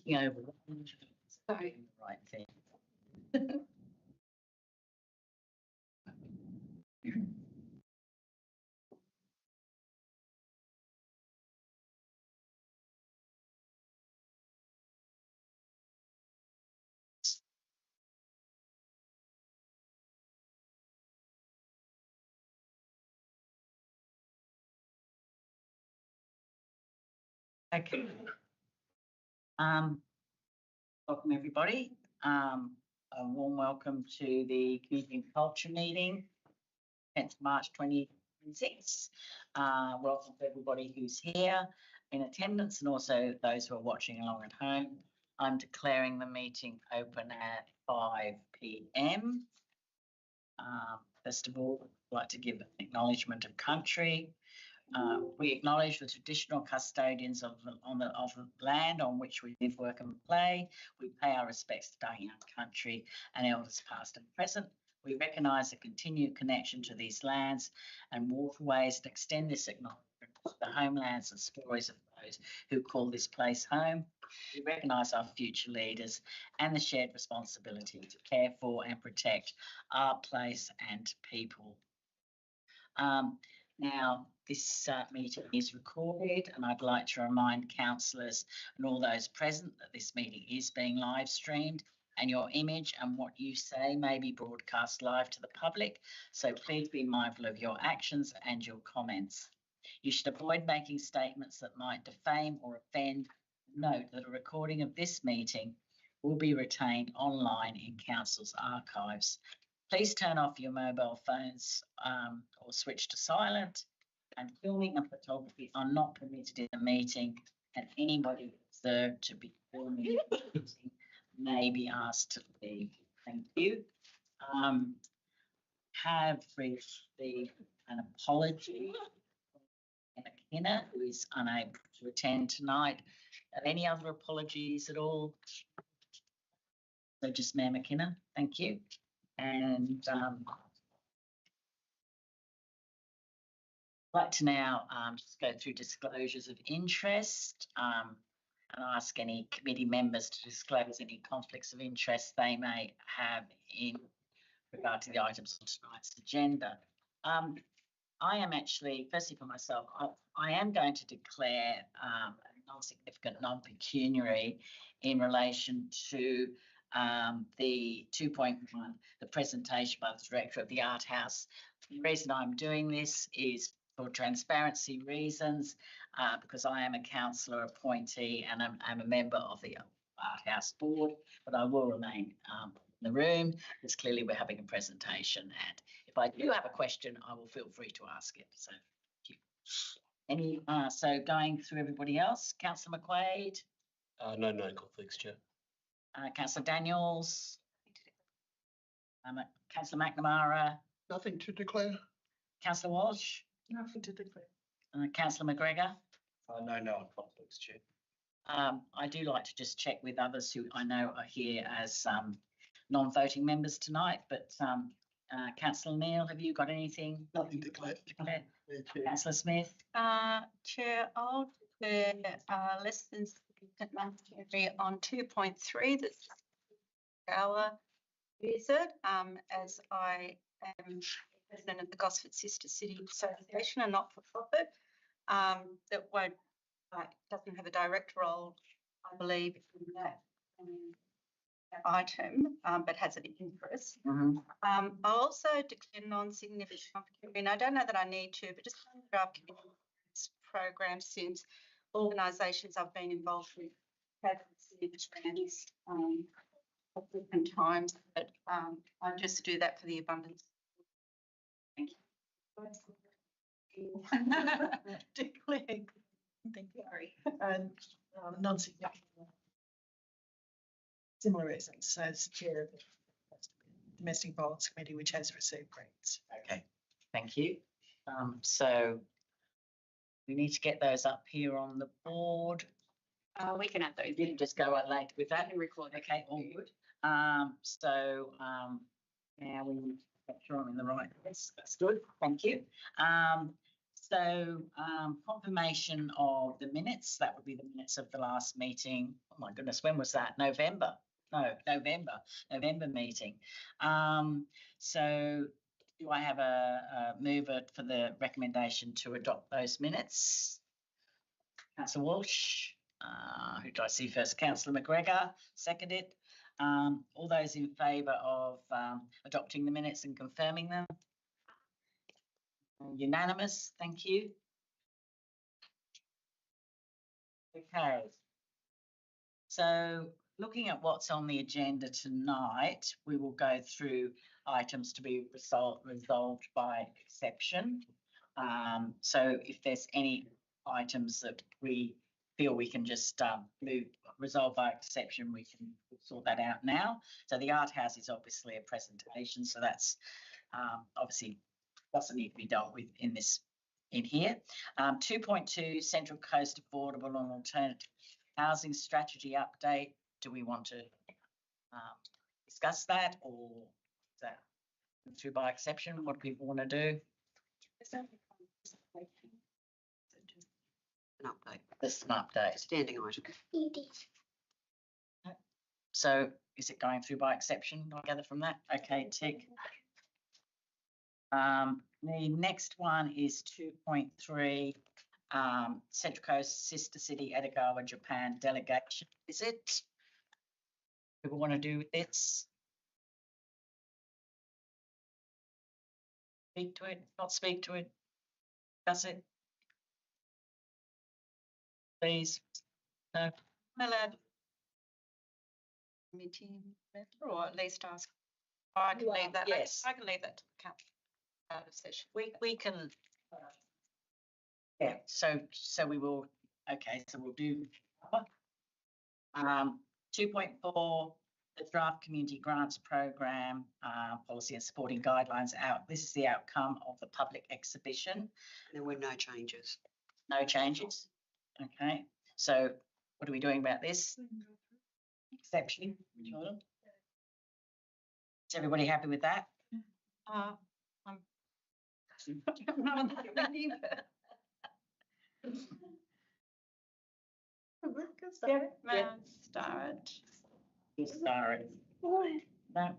thinking over doing the right thing. Okay. Welcome everybody. A warm welcome to the Community and Culture meeting, 10th March 2026. Welcome to everybody who's here in attendance and also those who are watching along at home. I'm declaring the meeting open at 5 p.m. First of all, I'd like to give an acknowledgement of country. We acknowledge the traditional custodians of the land on which we live, work and play. We pay our respects to Darling country and elders past and present. We recognise a continued connection to these lands and waterways and extend this acknowledgement to the homelands and stories of those who call this place home. We recognise our future leaders and the shared responsibility to care for and protect our place and people. Now, this meeting is recorded, and I'd like to remind councillors and all those present that this meeting is being live streamed, and your image and what you say may be broadcast live to the public, so please be mindful of your actions and your comments. You should avoid making statements that might defame or offend. Note that a recording of this meeting will be retained online in council's archives. Please turn off your mobile phones or switch to silent, and filming and photography are not permitted in the meeting, and anybody observed to be filming the meeting may be asked to leave. Thank you. Have received an apology from McKenna, who is unable to attend tonight. Are any other apologies at all? So just Mayor McKenna, thank you. And I'd like to now just go through disclosures of interest and ask any committee members to disclose any conflicts of interest they may have in regard to the items on tonight's agenda. I am actually, firstly for myself, I am going to declare a non-significant, non-pecuniary in relation to the 2.1, the presentation by the Director of the Art House. The reason I'm doing this is for transparency reasons, because I am a councillor appointee and I'm a member of the Art House board, but I will remain in the room because clearly we're having a presentation, and if I do have a question, I will feel free to ask it. So thank you. So going through everybody else, Councillor McQuaid. No conflicts, Chair. Councillor Daniels. Councillor McNamara. Nothing to declare. Councillor Walsh. Nothing to declare. Councillor McGregor. No conflicts, Chair. I do like to just check with others who I know are here as non-voting members tonight, but Councillor Neal, have you got anything? Nothing declared. Councillor Smith. Chair, I'll declare less than significant non-pecuniary on 2.3. That's our visit, as I am president of the Gosford Sister City Association, a not-for-profit that doesn't have a direct role, I believe, in that item, but has an interest. I'll also declare non-significant non-pecuniary, and I don't know that I need to, but just draft program since organisations I've been involved with have received trans at different times, but I just do that for the abundance. Thank you. Declared. Thank you. Sorry. And non-significant. Similar reasons. So it's the chair of the Domestic Violence Committee, which has received grants. Okay, thank you. So we need to get those up here on the board. We can have those. You can just go out late with that. Record. Okay, all good. Now we need to make sure I'm in the right place. That's good. Thank you. So confirmation of the minutes, that would be the minutes of the last meeting. Oh my goodness, when was that? November. No, November meeting. So do I have a mover for the recommendation to adopt those minutes? Councillor Walsh, who do I see first? Councillor McGregor, seconded. All those in favour of adopting the minutes and confirming them? Unanimous, thank you. Okay. So looking at what's on the agenda tonight, we will go through items to be resolved by exception. So if there's any items that we feel we can just resolve by exception, we can sort that out now. So the art house is obviously a presentation, so that's obviously doesn't need to be dealt with in here. 2.2 Central Coast Affordable and Alternative Housing Strategy Update. Do we want to discuss that, or is that through by exception? What do people want to do? An update, This is an update. standing item. So is it going through by exception? I gather from that. Okay, tick. The next one is 2.3 Central Coast Sister City Edogawa Japan delegation visit. People want to do with this? Speak to it, not speak to it, discuss it? Please, no? I'm allowed meeting member, or at least ask. I can leave that. Yes. I can leave that to the council out of session. We can. Yeah, so we will, okay, so we'll do 2.4, the draft community grants program, policy and supporting guidelines out. This is the outcome of the public exhibition. There were no changes. No changes. Okay, so what are we doing about this? Exception. Jordan? Is everybody happy with that? I'm not on that either. Yeah. Start. Sorry. No,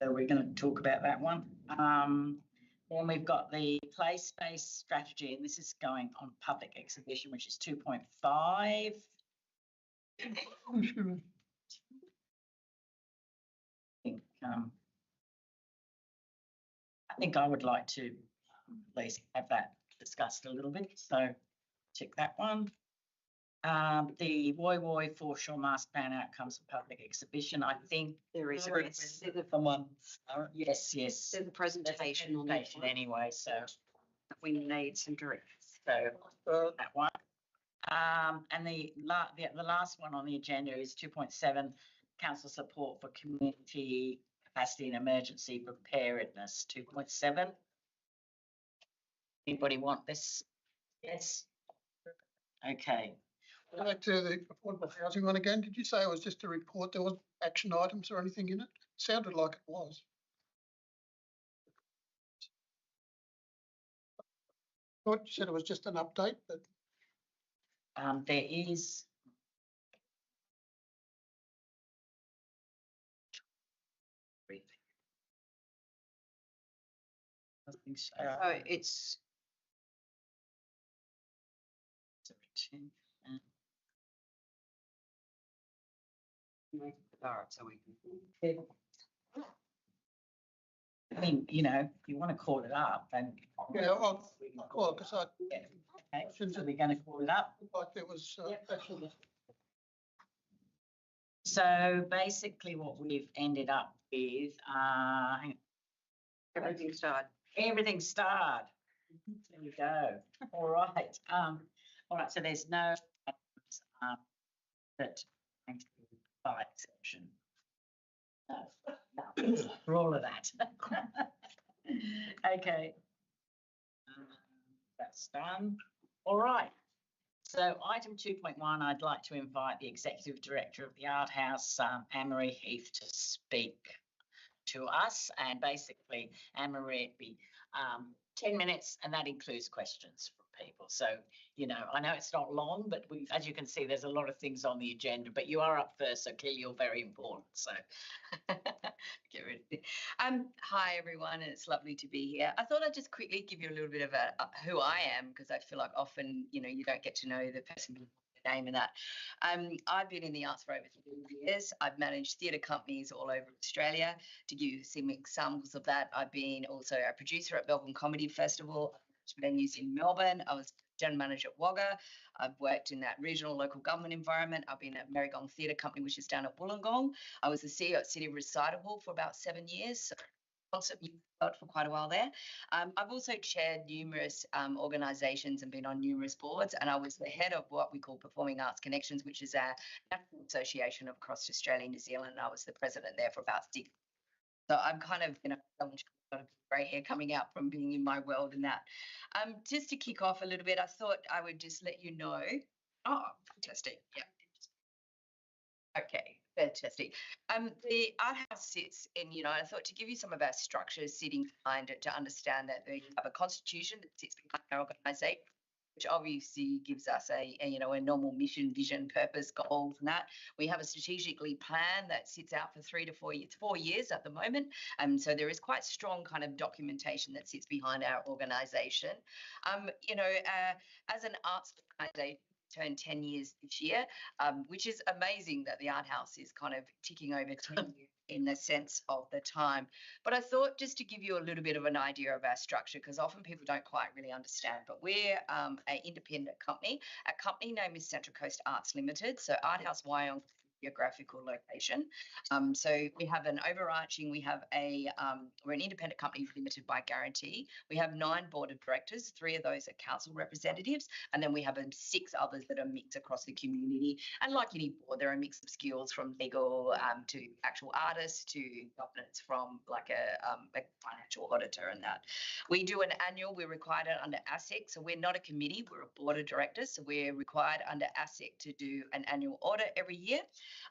so we're going to talk about that one. Then we've got the place-based strategy, and this is going on public exhibition, which is 2.5. I think I would like to at least have that discussed a little bit. So tick that one. The Woi Woi foreshore master plan outcomes for public exhibition. I think There is a someone. Yes. There's a presentation on that Presentation one. anyway, so We need some direction. so that one. And the last one on the agenda is 2.7 council support for community capacity and emergency preparedness. 2.7. Anybody want this? Yes. Okay. Back to the affordable housing one again. Did you say it was just a report? There wasn't action items or anything in it? Sounded like it was. Thought you said it was just an update, but There is. So it's 17, all right, so we can. I mean, you know, if you want to call it up, then. yeah, I'll call it because I Yeah. Okay, so we're going to call it up. like there was action. So basically what we've ended up with, hang on, Everything started. everything starred. There we go. All right. All right. So there's no that by exception. No, for all of that. Okay. That's done. All right. So item 2.1, I'd like to invite the Executive Director of the Art House, Anne-Marie Heath, to speak to us. And basically, Anne-Marie would be 10 minutes, and that includes questions from people. So, you know, I know it's not long, but as you can see, there's a lot of things on the agenda, but you are up first, so clearly you're very important. So get rid of it. Hi everyone, and it's lovely to be here. I thought I'd just quickly give you a little bit of who I am, because I feel like often, you know, you don't get to know the person behind the name and that. I've been in the arts for over 30 years. I've managed theatre companies all over Australia. To give you some examples of that, I've been also a producer at Melbourne Comedy Festival, venues in Melbourne. I was general manager at Wagga. I've worked in that regional local government environment. I've been at Marigong Theatre Company, which is down at Wollongong. I was the CEO at City Recital Hall for about 7 years. So concert for quite a while there. I've also chaired numerous organisations and been on numerous boards, and I was the head of what we call Performing Arts Connections, which is our national association across Australia and New Zealand. And I was the president there for about 6. So I'm kind of, you know, got a grey hair coming out from being in my world and that. Just to kick off a little bit, I thought I would just let you know. Oh, fantastic. Yeah. Okay, fantastic. The art house sits in, you know, I thought to give you some of our structures sitting behind it to understand that we have a constitution that sits behind our organisation, which obviously gives us you know, a normal mission, vision, purpose, goals and that. We have a strategically plan that sits out for 3 to 4 years, 4 years at the moment. So there is quite strong kind of documentation that sits behind our organisation. You know, as an arts organisation, turned 10 years this year, which is amazing that the art house is kind of ticking over 10 years in the sense of the time. But I thought just to give you a little bit of an idea of our structure, because often people don't quite really understand, but we're an independent company. Our company name is Central Coast Arts Limited, so Art House Wyong geographical location. So we have an overarching, we're an independent company limited by guarantee. We have 9 board of directors, 3 of those are council representatives, and then we have 6 others that are mixed across the community. And like any board, there are a mix of skills from legal to actual artists to governance from like a financial auditor and that. We do an annual, we're required under ASIC, so we're not a committee, we're a board of directors, so we're required under ASIC to do an annual audit every year.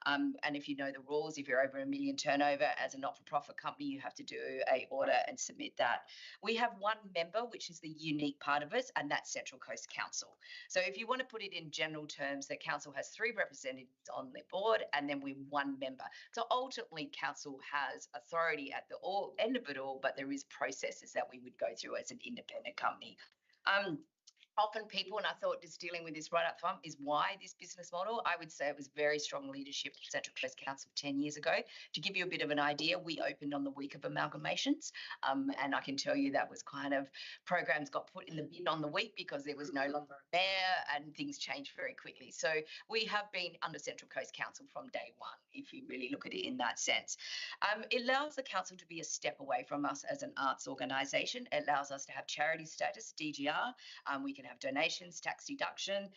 And if you know the rules, if you're over $1 million turnover as a not-for-profit company, you have to do a audit and submit that. We have 1 member, which is the unique part of us, and that's Central Coast Council. So if you want to put it in general terms, the council has 3 representatives on the board, and then we're 1 member. So ultimately, council has authority at the end of it all, but there is processes that we would go through as an independent company. Often people, and I thought just dealing with this right up front, is why this business model. I would say it was very strong leadership at Central Coast Council 10 years ago. To give you a bit of an idea, we opened on the week of amalgamations, and I can tell you that was kind of programs got put in the bin on the week because there was no longer a mayor and things changed very quickly. So we have been under Central Coast Council from day one, if you really look at it in that sense. It allows the council to be a step away from us as an arts organisation. It allows us to have charity status, DGR. We can have donations, tax deduction.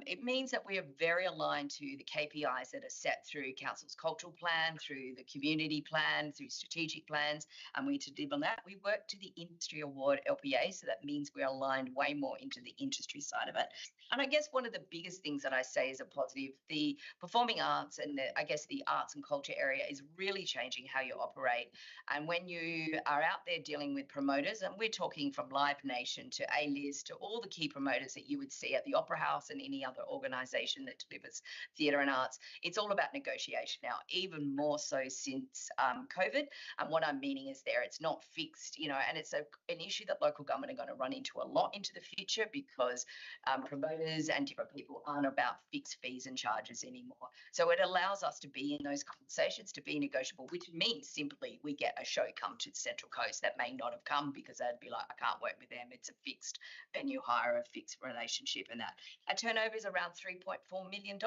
It means that we are very aligned to the KPIs that are set through council's cultural plan, through the community plan, through strategic plans, and we to deliver on that. We work to the industry award LPA, so that means we're aligned way more into the industry side of it. And I guess one of the biggest things that I say is a positive, the performing arts and I guess the arts and culture area is really changing how you operate. And when you are out there dealing with promoters, and we're talking from Live Nation to A-List to all the key promoters that you would see at the Opera House and any other organisation that delivers theatre and arts, it's all about negotiation now, even more so since COVID. And what I'm meaning is it's not fixed, you know, and it's an issue that local government are going to run into a lot into the future because promoters and different people aren't about fixed fees and charges anymore. So it allows us to be in those conversations, to be negotiable, which means simply we get a show come to Central Coast that may not have come because they'd be like, I can't work with them. It's a fixed venue hire, a fixed relationship and that. Our turnover is around $3.4 million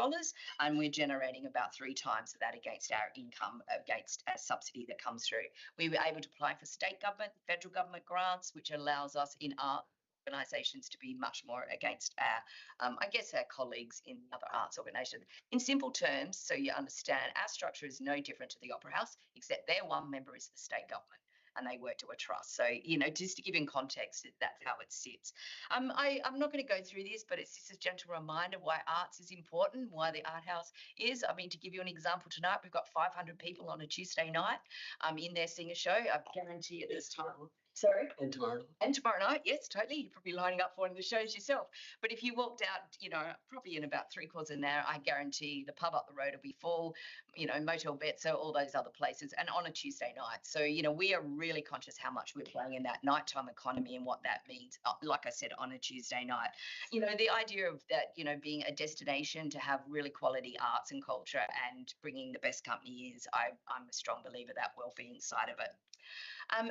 and we're generating about 3 times that against our income, against a subsidy that comes through. We were able to apply for state government, federal government grants, which allows us in art organisations to be much more against our, I guess, our colleagues in other arts organisations. In simple terms, so you understand, our structure is no different to the Opera House, except their 1 member is the state government and they work to a trust. So, you know, just to give in context, that's how it sits. I'm not going to go through this, but it's just a gentle reminder why arts is important, why the Art House is. I mean, to give you an example tonight, we've got 500 people on a Tuesday night in there seeing a show. I guarantee at this time Sorry? And tomorrow night. And tomorrow night, yes, totally. You're probably lining up for one of the shows yourself. But if you walked out, probably in about 3/4 an hour, I guarantee the pub up the road will be full, Motel Betso, all those other places, and on a Tuesday night. So, we are really conscious how much we're playing in that nighttime economy and what that means, like I said, on a Tuesday night. The idea of that, being a destination to have really quality arts and culture and bringing the best company is, I'm a strong believer that well-being side of it.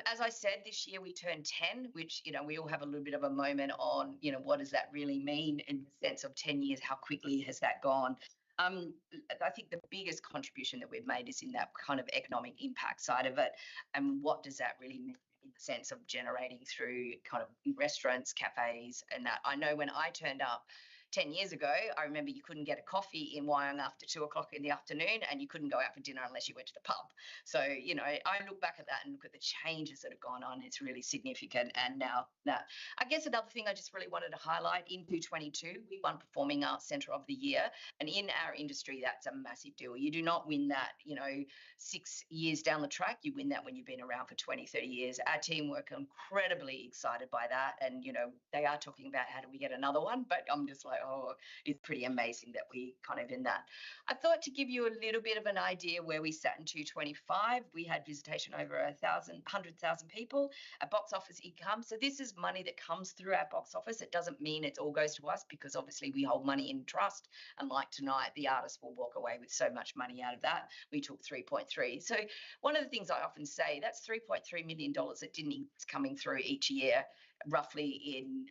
As I said, this year we turned 10, which, we all have a little bit of a moment on, what does that really mean in the sense of 10 years, how quickly has that gone? I think the biggest contribution that we've made is in that kind of economic impact side of it. And what does that really mean in the sense of generating through kind of restaurants, cafes, and that? I know when I turned up 10 years ago, I remember you couldn't get a coffee in Wyong after 2:00 in the afternoon, and you couldn't go out for dinner unless you went to the pub. So, I look back at that and look at the changes that have gone on. It's really significant. And now that, I guess another thing I just really wanted to highlight, in 2022, we won Performing Arts Centre of the Year. And in our industry, that's a massive deal. You do not win that, 6 years down the track. You win that when you've been around for 20, 30 years. Our team work incredibly excited by that. And, they are talking about how do we get another one, but I'm just like, oh, it's pretty amazing that we kind of in that. I thought to give you a little bit of an idea where we sat in 2025. We had visitation over 100,000 people, a box office income. So this is money that comes through our box office. It doesn't mean it all goes to us, because obviously we hold money in trust. And like tonight, the artist will walk away with so much money out of that. We took 3.3. So one of the things I often say, that's $3.3 million that didn't coming through each year, roughly in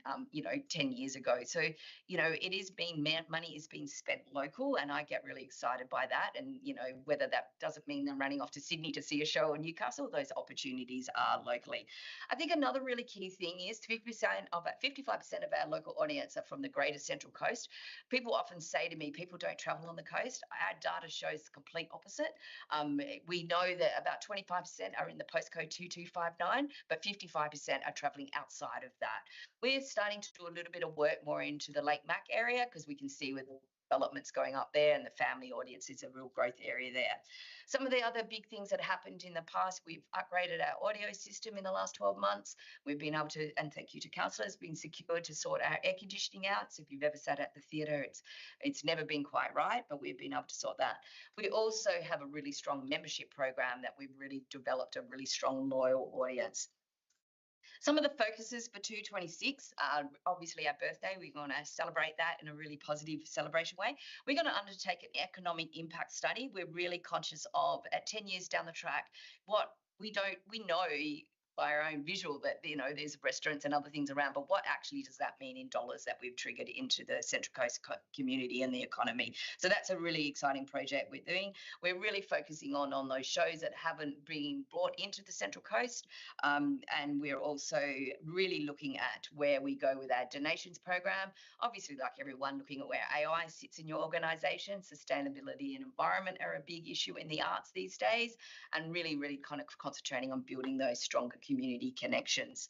10 years ago. So it is being money is being spent local, and I get really excited by that. And whether that doesn't mean them running off to Sydney to see a show in Newcastle, those opportunities are locally. I think another really key thing is 55% of our local audience are from the Greater Central Coast. People often say to me, people don't travel on the coast. Our data shows the complete opposite. We know that about 25% are in the postcode 2259, but 55% are travelling outside of that. We're starting to do a little bit of work more into the Lake Mac area, because we can see with the developments going up there, and the family audience is a real growth area there. Some of the other big things that happened in the past, we've upgraded our audio system in the last 12 months. We've been able to, and thank you to councillors, been secured to sort our air conditioning out. So if you've ever sat at the theatre, it's never been quite right, but we've been able to sort that. We also have a really strong membership program that we've really developed a really strong loyal audience. Some of the focuses for 2026 are obviously our birthday. We're going to celebrate that in a really positive celebration way. We're going to undertake an economic impact study. We're really conscious of, at 10 years down the track, what we know by our own visual that, there's restaurants and other things around, but what actually does that mean in dollars that we've triggered into the Central Coast community and the economy? So that's a really exciting project we're doing. We're really focusing on those shows that haven't been brought into the Central Coast, and we're also really looking at where we go with our donations program. Obviously, like everyone, looking at where AI sits in your organisation. Sustainability and environment are a big issue in the arts these days, and really, really kind of concentrating on building those stronger community connections.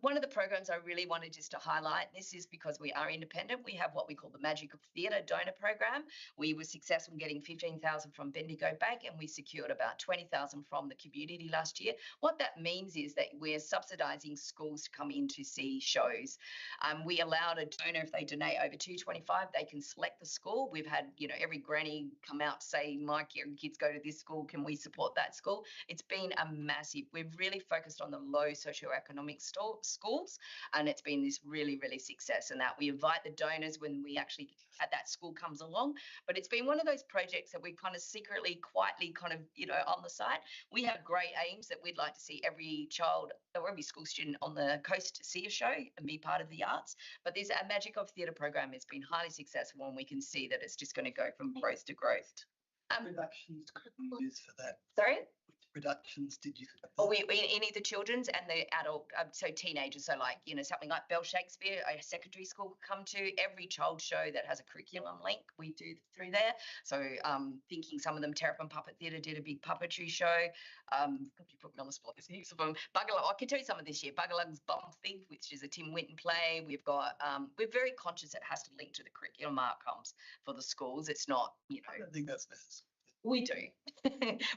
One of the programs I really wanted just to highlight, this is because we are independent, we have what we call the Magic of Theatre donor program. We were successful in getting 15,000 from Bendigo Bank, and we secured about 20,000 from the community last year. What that means is that we're subsidising schools to come in to see shows. We allowed a donor, if they donate over $225, they can select the school. We've had, every granny come out to say, my kids go to this school, can we support that school? It's been a massive, we've really focused on the low socioeconomic schools, and it's been this really, really success in that we invite the donors when we actually at that school comes along. But it's been one of those projects that we kind of secretly, quietly kind of, on the side. We have great aims that we'd like to see every child or every school student on the coast see a show and be part of the arts. But this our Magic of Theatre program has been highly successful, and we can see that it's just going to go from growth to growth. Reductions could be used for that. Sorry? Reductions did you? Oh, we any of the children's and the adult, so teenagers, so like, something like Bell Shakespeare, a secondary school could come to. Every child show that has a curriculum link, we do through there. So thinking some of them, Terrapin Puppet Theatre did a big puppetry show. You put me on the spot, there's heaps of them. Bugalug, I can tell you some of this year. Bugalug's Bump Thief, which is a Tim Winton play. We've got, we're very conscious it has to link to the curriculum outcomes for the schools. It's not, I don't think that's necessary. We do.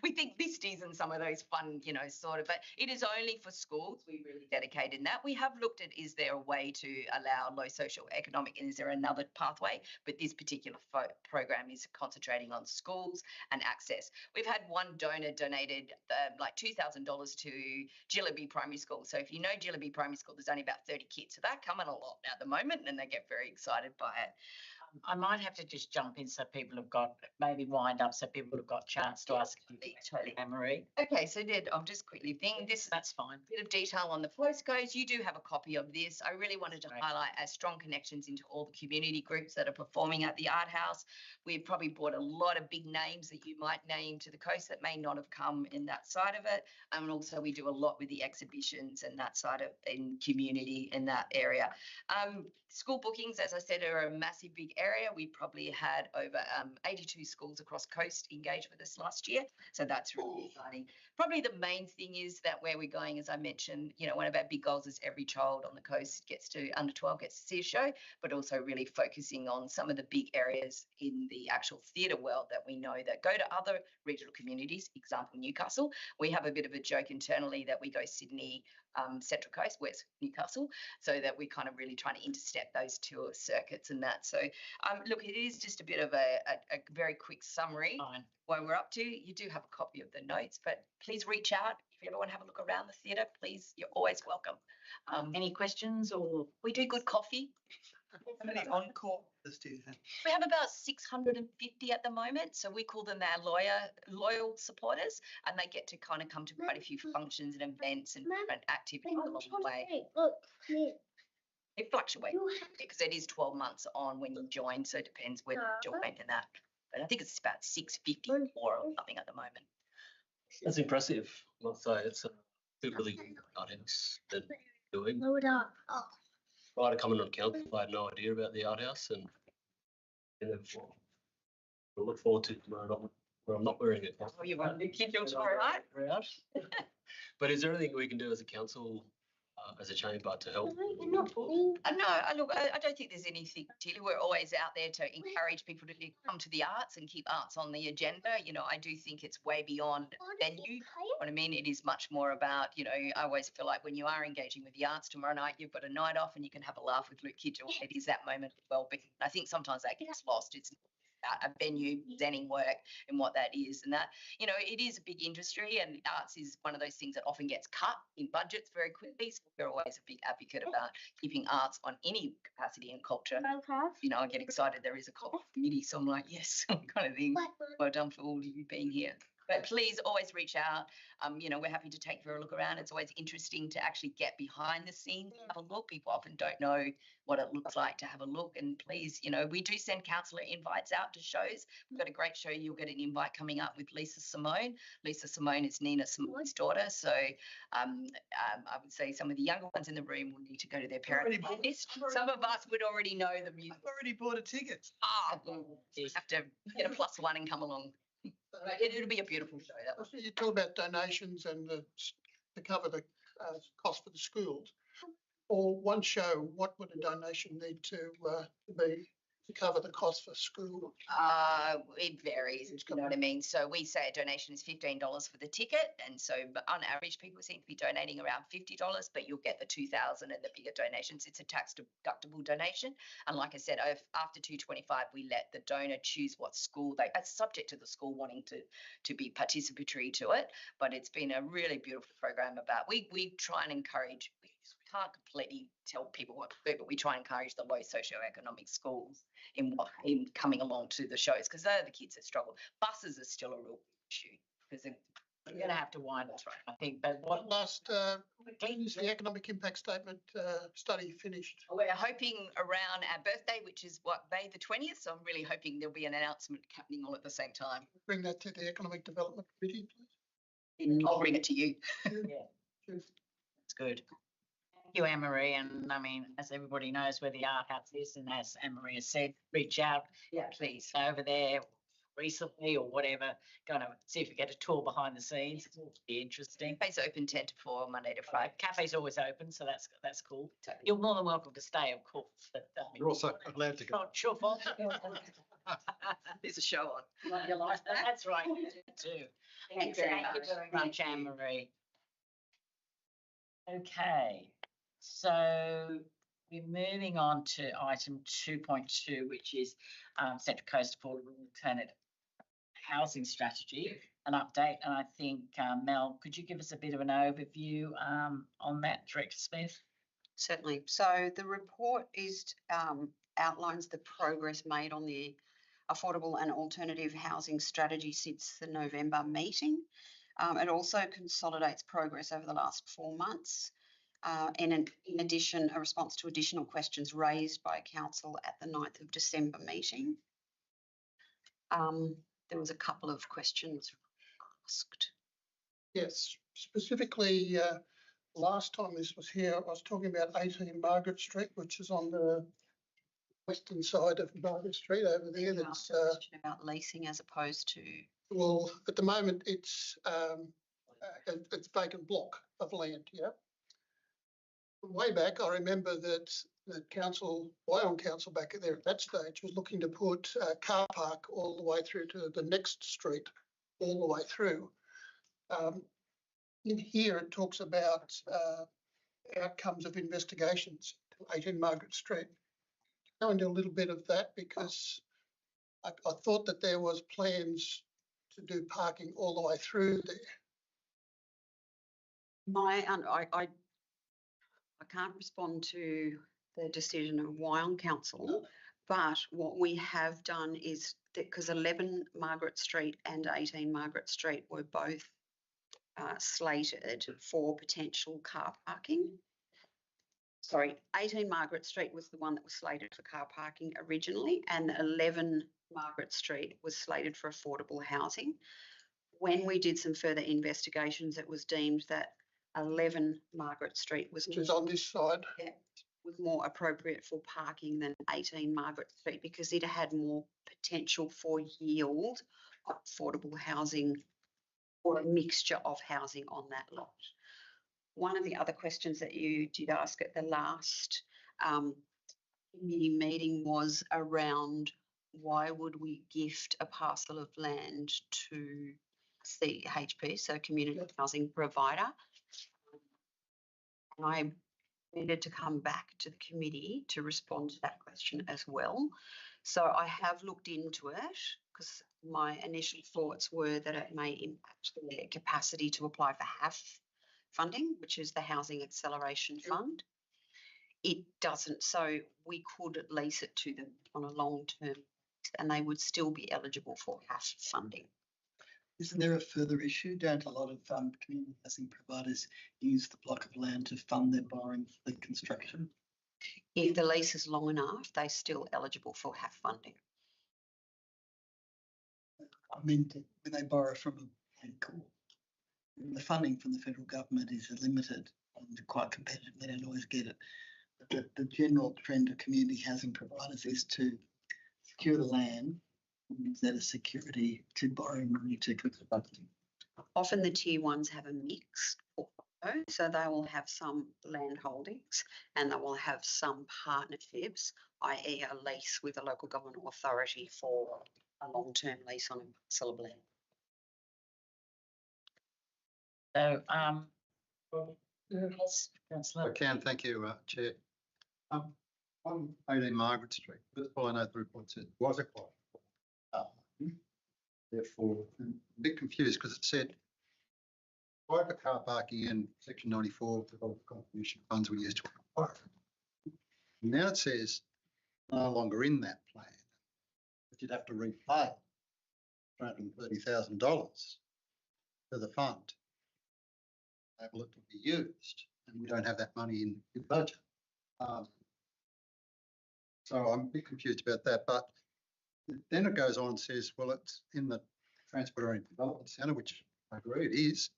We think Misties and some of those fun, sort of, but it is only for schools. We really dedicate in that. We have looked at, is there a way to allow low socioeconomic and is there another pathway? But this particular program is concentrating on schools and access. We've had one donor donated like $2,000 to Jillaby Primary School. So if you know Jillaby Primary School, there's only about 30 kids. So they're coming a lot at the moment and they get very excited by it. I might have to just jump in so people have got, maybe wind up so people have got a chance to ask Totally. Anne-Marie. Okay, so I'll just quickly think this. That's fine. Bit of detail on the postcodes. You do have a copy of this. I really wanted to highlight our strong connections into all the community groups that are performing at the Art House. We've probably brought a lot of big names that you might name to the coast that may not have come in that side of it. And also we do a lot with the exhibitions and that side of in community in that area. School bookings, as I said, are a massive big area. We probably had over 82 schools across coast engage with us last year. So that's really exciting. Probably the main thing is that where we're going, as I mentioned, one of our big goals is every child on the coast under 12 gets to see a show, but also really focusing on some of the big areas in the actual theatre world that we know that go to other regional communities, example, Newcastle. We have a bit of a joke internally that we go Sydney, Central Coast, West Newcastle, so that we're kind of really trying to intercept those tour circuits and that. So, look, it is just a bit of a very quick summary. Fine. What we're up to. You do have a copy of the notes, but please reach out if you ever want to have a look around the theatre. Please, you're always welcome. Any questions or? We do good coffee. How many encore do you have? We have about 650 at the moment, so we call them our loyal supporters, and they get to kind of come to quite a few functions and events and different activities along the way. Look, here. It fluctuates because it is 12 months on when you join, so it depends when you join and that. But I think it's about 654 or something at the moment. That's impressive. I must say, it's a really good art house that you're doing. Load up. Oh. Prior to coming on council, I had no idea about the art house, and I look forward to tomorrow where I'm not wearing it. Oh, you want to keep your tour, right? But is there anything we can do as a council, as a chamber, to help? No, look, I don't think there's anything particular. We're always out there to encourage people to come to the arts and keep arts on the agenda. I do think it's way beyond venue. You know what I mean? It is much more about, I always feel like when you are engaging with the arts tomorrow night, you've got a night off and you can have a laugh with Luke Kidgel. It is that moment of well-being. I think sometimes that gets lost. It's a venue presenting work and what that is, and that it is a big industry, and arts is one of those things that often gets cut in budgets very quickly. So we're always a big advocate about keeping arts on any capacity and culture. I get excited. There is a culture committee, so I'm like, yes, kind of thing. Well done for all of you being here. But please always reach out. We're happy to take you for a look around. It's always interesting to actually get behind the scenes and have a look. People often don't know what it looks like to have a look. And please, we do send councillor invites out to shows. We've got a great show. You'll get an invite coming up with Lisa Simone. Lisa Simone is Nina Simone's daughter. So I would say some of the younger ones in the room will need to go to their parents' list. Some of us would already know the music. I've already bought a ticket. You have to get a +1 and come along. It'll be a beautiful show. You talk about donations and to cover the cost for the schools. Or one show, what would a donation need to be to cover the cost for school? It varies, you know what I mean? So we say a donation is $15 for the ticket. And so on average, people seem to be donating around $50, but you'll get the 2,000 and the bigger donations. It's a tax deductible donation. And like I said, after 225, we let the donor choose what school it's subject to the school wanting to be participatory to it. But it's been a really beautiful program we try and encourage, we can't completely tell people what to do, but we try and encourage the low socioeconomic schools in coming along to the shows, because they're the kids that struggle. Buses are still a real issue because You're going to have to wind us, I think. But what Last, when is the economic impact statement study finished? we're hoping around our birthday, which is May the 20th. So I'm really hoping there'll be an announcement happening all at the same time. Bring that to the Economic Development Committee, please. I'll bring it to you. That's good. Thank you, Anne-Marie. And I mean, as everybody knows where the art house is, and as Anne-Marie has said, reach out. Yeah, please. Over there recently or whatever, going to see if you get a tour behind the scenes. It'll be interesting. Cafe's open 10 to 4, Monday to Friday. Cafe's always open, so that's cool. You're more than welcome to stay, of course. But, You're also allowed to go. not sure fault. There's a show on. Like your life, that's right, you do too. Thank you very Thank you much. very much, Anne-Marie. Okay, so we're moving on to item 2.2, which is Central Coast Affordable Alternative Housing Strategy, an update. And I think, Mel, could you give us a bit of an overview on that, Director Smith? Certainly. So the report outlines the progress made on the affordable and alternative housing strategy since the November meeting. It also consolidates progress over the last 4 months. In addition, a response to additional questions raised by Council at the 9th of December meeting. There was a couple of questions asked. Yes, specifically, last time this was here, I was talking about 18 Margaret Street, which is on the western side of Margaret Street over there. You That's asked a question about leasing as opposed to. well, at the moment it's vacant block of land. Yeah. Way back, I remember that the council, Wyong Council back there at that stage was looking to put a car park all the way through to the next street, all the way through. In here, it talks about outcomes of investigations to 18 Margaret Street. Go into a little bit of that because I thought that there was plans to do parking all the way through there. I can't respond to the decision of Wyong Council, but what we have done is that because 11 Margaret Street and 18 Margaret Street were both slated for potential car parking. Sorry, 18 Margaret Street was the one that was slated for car parking originally, and 11 Margaret Street was slated for affordable housing. When we did some further investigations, it was deemed that 11 Margaret Street was Which is on this side. Yeah, was more appropriate for parking than 18 Margaret Street because it had more potential for yield of affordable housing or a mixture of housing on that lot. One of the other questions that you did ask at the last committee meeting was around why would we gift a parcel of land to CHP, so Community Housing Provider. And I needed to come back to the committee to respond to that question as well. So I have looked into it because my initial thoughts were that it may impact their capacity to apply for HAF funding, which is the Housing Acceleration Fund. It doesn't, so we could lease it to them on a long term and they would still be eligible for HAF funding. Isn't there a further issue? Don't a lot of community housing providers use the block of land to fund their borrowing for the construction? If the lease is long enough, they're still eligible for HAF funding. I mean, when they borrow from a bank, the funding from the federal government is limited and quite competitive. They don't always get it. But the general trend of community housing providers is to secure the land, use that as security to borrow money to construct. Often the tier ones have a mix portfolio, so they will have some land holdings and they will have some partnerships, i.e. a lease with a local government authority for a long-term lease on a parcel of land. So, yes, Councillor. I can, thank you, Chair. On 18 Margaret Street, first of all, I know the report said was acquired. Therefore, I'm a bit confused because it said private car parking in section 94 of the contribution funds were used to acquire. Now it says no longer in that plan, but you'd have to repay $330,000 to the fund. Able it to be used, and we don't have that money in the budget. So I'm a bit confused about that, but then it goes on and says, well, it's in the Transport Development Centre, which I agree it is,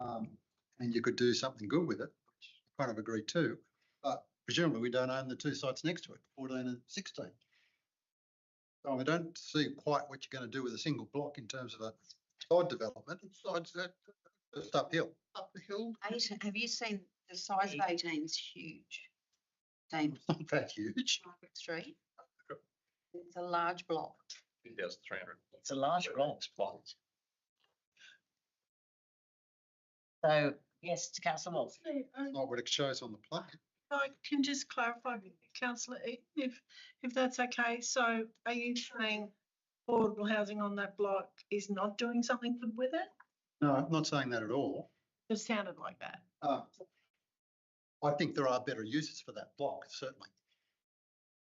and you could do something good with it, which I kind of agree too, but presumably we don't own the two sites next to it, 14 and 16. So I don't see quite what you're going to do with a single block in terms of a side development. Besides that, Just uphill. up the hill. 18, have you seen the size of 18 is huge? Same It's not that huge. Margaret Street. It's a large block. 2,300. It's a large block. Spots. So, yes, to Councillor Walsh. Not what it shows on the plan. I can just clarify, councillor, if that's okay. So are you saying affordable housing on that block is not doing something good with it? No, I'm not saying that at all. It sounded like that. I think there are better uses for that block, certainly.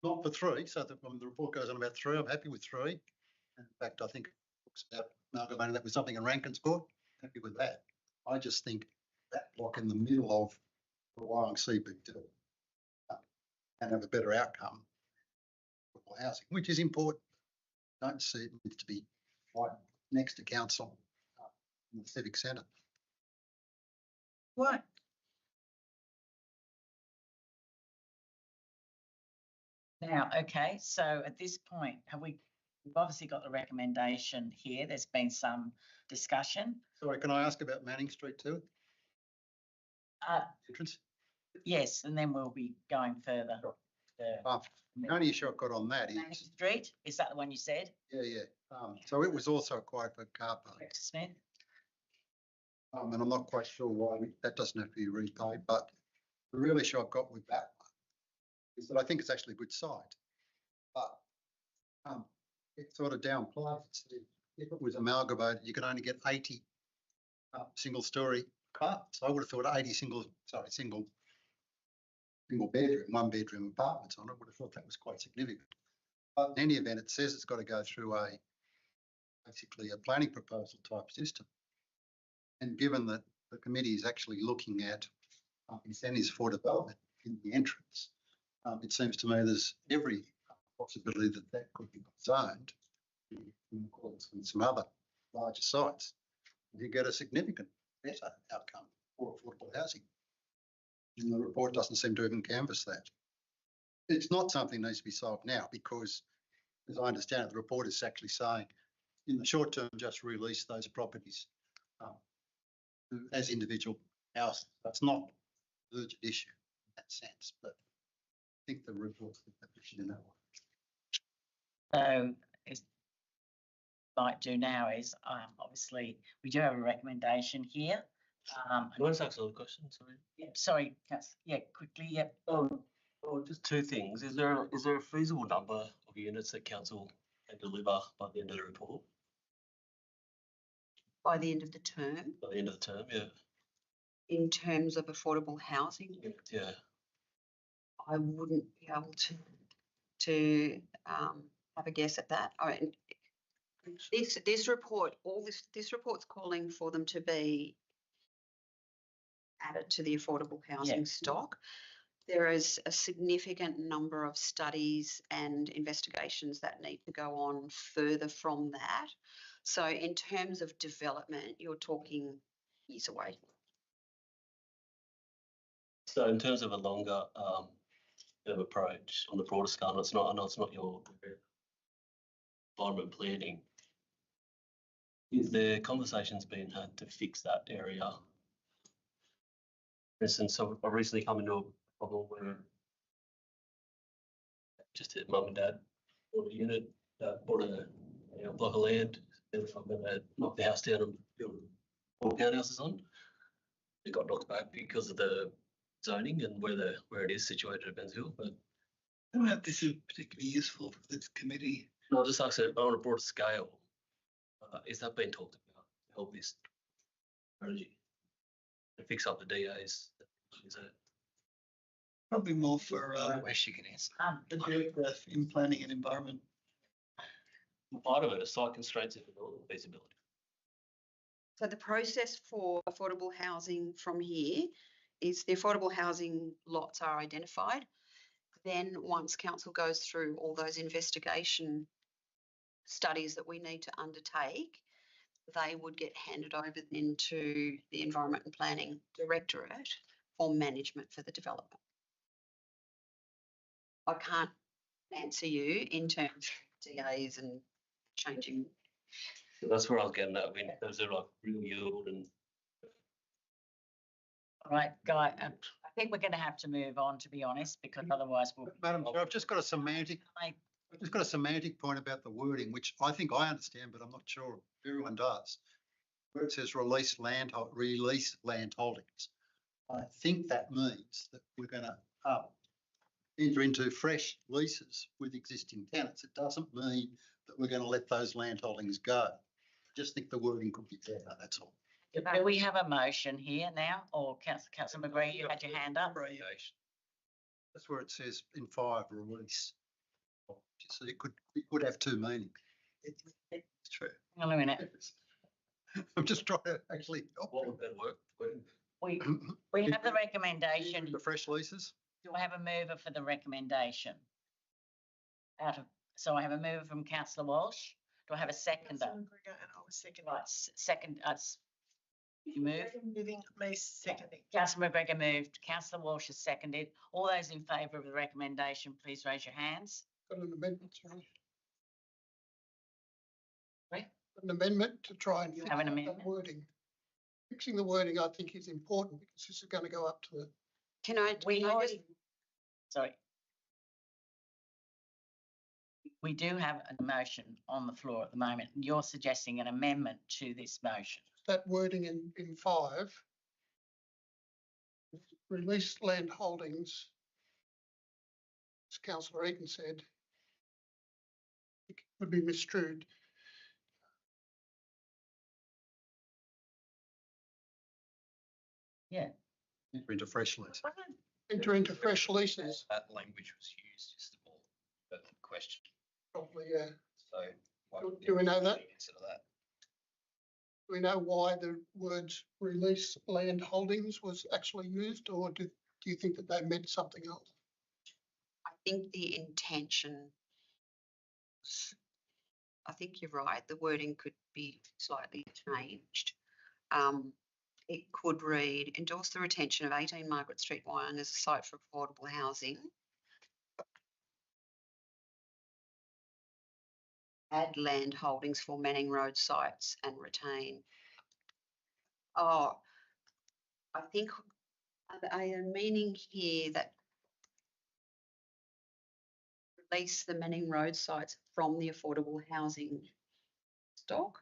Not for 3, so that when the report goes on about 3, I'm happy with 3. In fact, I think it talks about amalgamating that with something in Rankin's Court. Happy with that. I just think that block in the middle of the Wyong CBD and have a better outcome for housing, which is important. Don't see it needs to be right next to council in the civic centre. Why? Now, okay, so at this point, we've obviously got the recommendation here. There's been some discussion. Sorry, can I ask about Manning Street too? Entrance? Yes, and then we'll be going further. The only issue I've got on that Manning is, Street, is that the one you said? yeah. So it was also acquired for car park. Dr. Smith? And I'm not quite sure why that doesn't have to be repaid, but the real issue I've got with that one is that I think it's actually a good site, but it sort of downplays it. If it was amalgamated, you could only get 80 single-storey apartments. I would have thought 80 single bedroom, 1-bedroom apartments on it. I would have thought that was quite significant. But in any event, it says it's got to go through basically a planning proposal type system. And given that the committee is actually looking at incentives for development in the entrance, it seems to me there's every possibility that that could be zoned in accordance with some other larger sites. You get a significant better outcome for affordable housing. And the report doesn't seem to even canvass that. It's not something that needs to be solved now because, as I understand it, the report is actually saying in the short term, just release those properties as individual houses. That's not an urgent issue in that sense, but I think the report's in that one. So, might do now is obviously we do have a recommendation here. Can I just ask another question? Sorry. Yep, sorry, yeah, quickly, yep. Just 2 things. Is there a feasible number of units that council can deliver by the end of the report? By the end of the term, By the end of the term, yeah. in terms of affordable housing, Yeah. I wouldn't be able to have a guess at that. I mean, this report, this report's calling for them to be added to the affordable housing stock. There is a significant number of studies and investigations that need to go on further from that. So in terms of development, you're talking years away. So in terms of a longer approach on the broader scale, I know it's not your environment planning. Is there conversations being had to fix that area? For instance, so I recently come into a problem where just mum and dad bought a unit, bought a block of land, and I'm going to knock the house down and build 4 townhouses on. It got knocked back because of the zoning and where it is situated at Ben's Hill. But I don't know if this is particularly useful for this committee. no, I'll just ask it on a broader scale. Is that being talked about to help this strategy and fix up the DAs? Is that Probably more for Wish you could answer. the director in planning and environment. part of it? Is site constraints and development feasibility? So the process for affordable housing from here is the affordable housing lots are identified. Then once council goes through all those investigation studies that we need to undertake, they would get handed over then to the Environment and Planning Directorate for management for the development. I can't answer you in terms of DAs and changing. So that's where I was getting at. I mean, those are like real yield and. All right, Guy, I think we're going to have to move on, to be honest, because otherwise we'll. Madam Chair, I've just got a semantic I've just got a semantic point about the wording, which I think I understand, but I'm not sure everyone does. Where it says release land holdings, I think that means that we're going to enter into fresh leases with existing tenants. It doesn't mean that we're going to let those land holdings go. I just think the wording could be better, that's all. Do we have a motion here now, or Councillor McGregor, you had your hand up? That's where it says in 5 release. So it could have two meanings. It's true. Hang on a minute. I'm just trying to actually help. What would that work? We have the recommendation. The fresh leases? Do I have a mover for the recommendation? So I have a mover from Councillor Walsh. Do I have a seconder? Councillor McGregor and I was seconding. Right, second, you move. Moving, me seconding. Councillor McGregor moved. Councillor Walsh has seconded. All those in favour of the recommendation, please raise your hands. Got an amendment, sorry. Right. An amendment to try and You fix have an up that amendment? wording. Fixing the wording, I think, is important because this is going to go up to the. Can I just Sorry. We do have a motion on the floor at the moment. You're suggesting an amendment to this motion. That wording in 5, release land holdings, as Councillor Eaton said, it would be misconstrued. Yeah. Enter into fresh lease. Enter into fresh leases, That language was used is the more pertinent question. probably, yeah. So why Do- would do we know that? Consider that. Do we know why the words release land holdings was actually used, or do you think that they meant something else? I think the intention, I think you're right, the wording could be slightly changed. It could read, endorse the retention of 18 Margaret Street, Wyong as a site for affordable housing. Add land holdings for Manning Road sites and retain. Oh, I think I am meaning here that release the Manning Road sites from the affordable housing stock.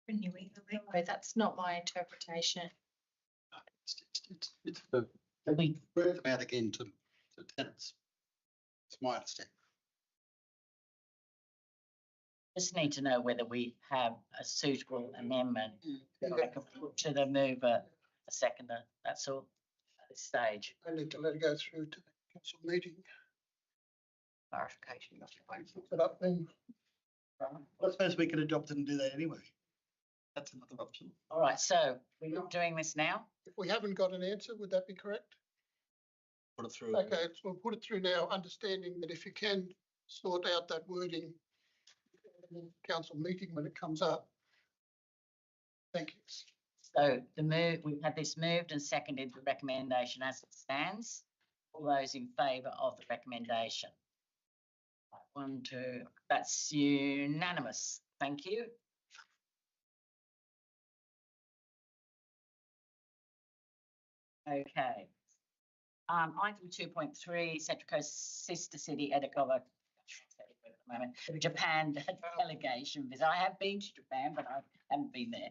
Renewing the railway, that's not my interpretation. It's the we read them out again to tenants. It's my understanding. Just need to know whether we have a suitable amendment that I can put to the mover, a seconder. That's all at this stage. I need to let it go through to the council meeting. Clarification. Fix it up then. I suppose we could adopt it and do that anyway. That's another option. All right, so we're not doing this now. If we haven't got an answer, would that be correct? Put it through. Okay, so we'll put it through now, understanding that if you can sort out that wording in the council meeting when it comes up. Thank you. So we've had this moved and seconded the recommendation as it stands. All those in favour of the recommendation? 1, 2, that's unanimous. Thank you. Okay. Item 2.3, Central Coast Sister City Edagoba Japan delegation visit. I have been to Japan, but I haven't been there.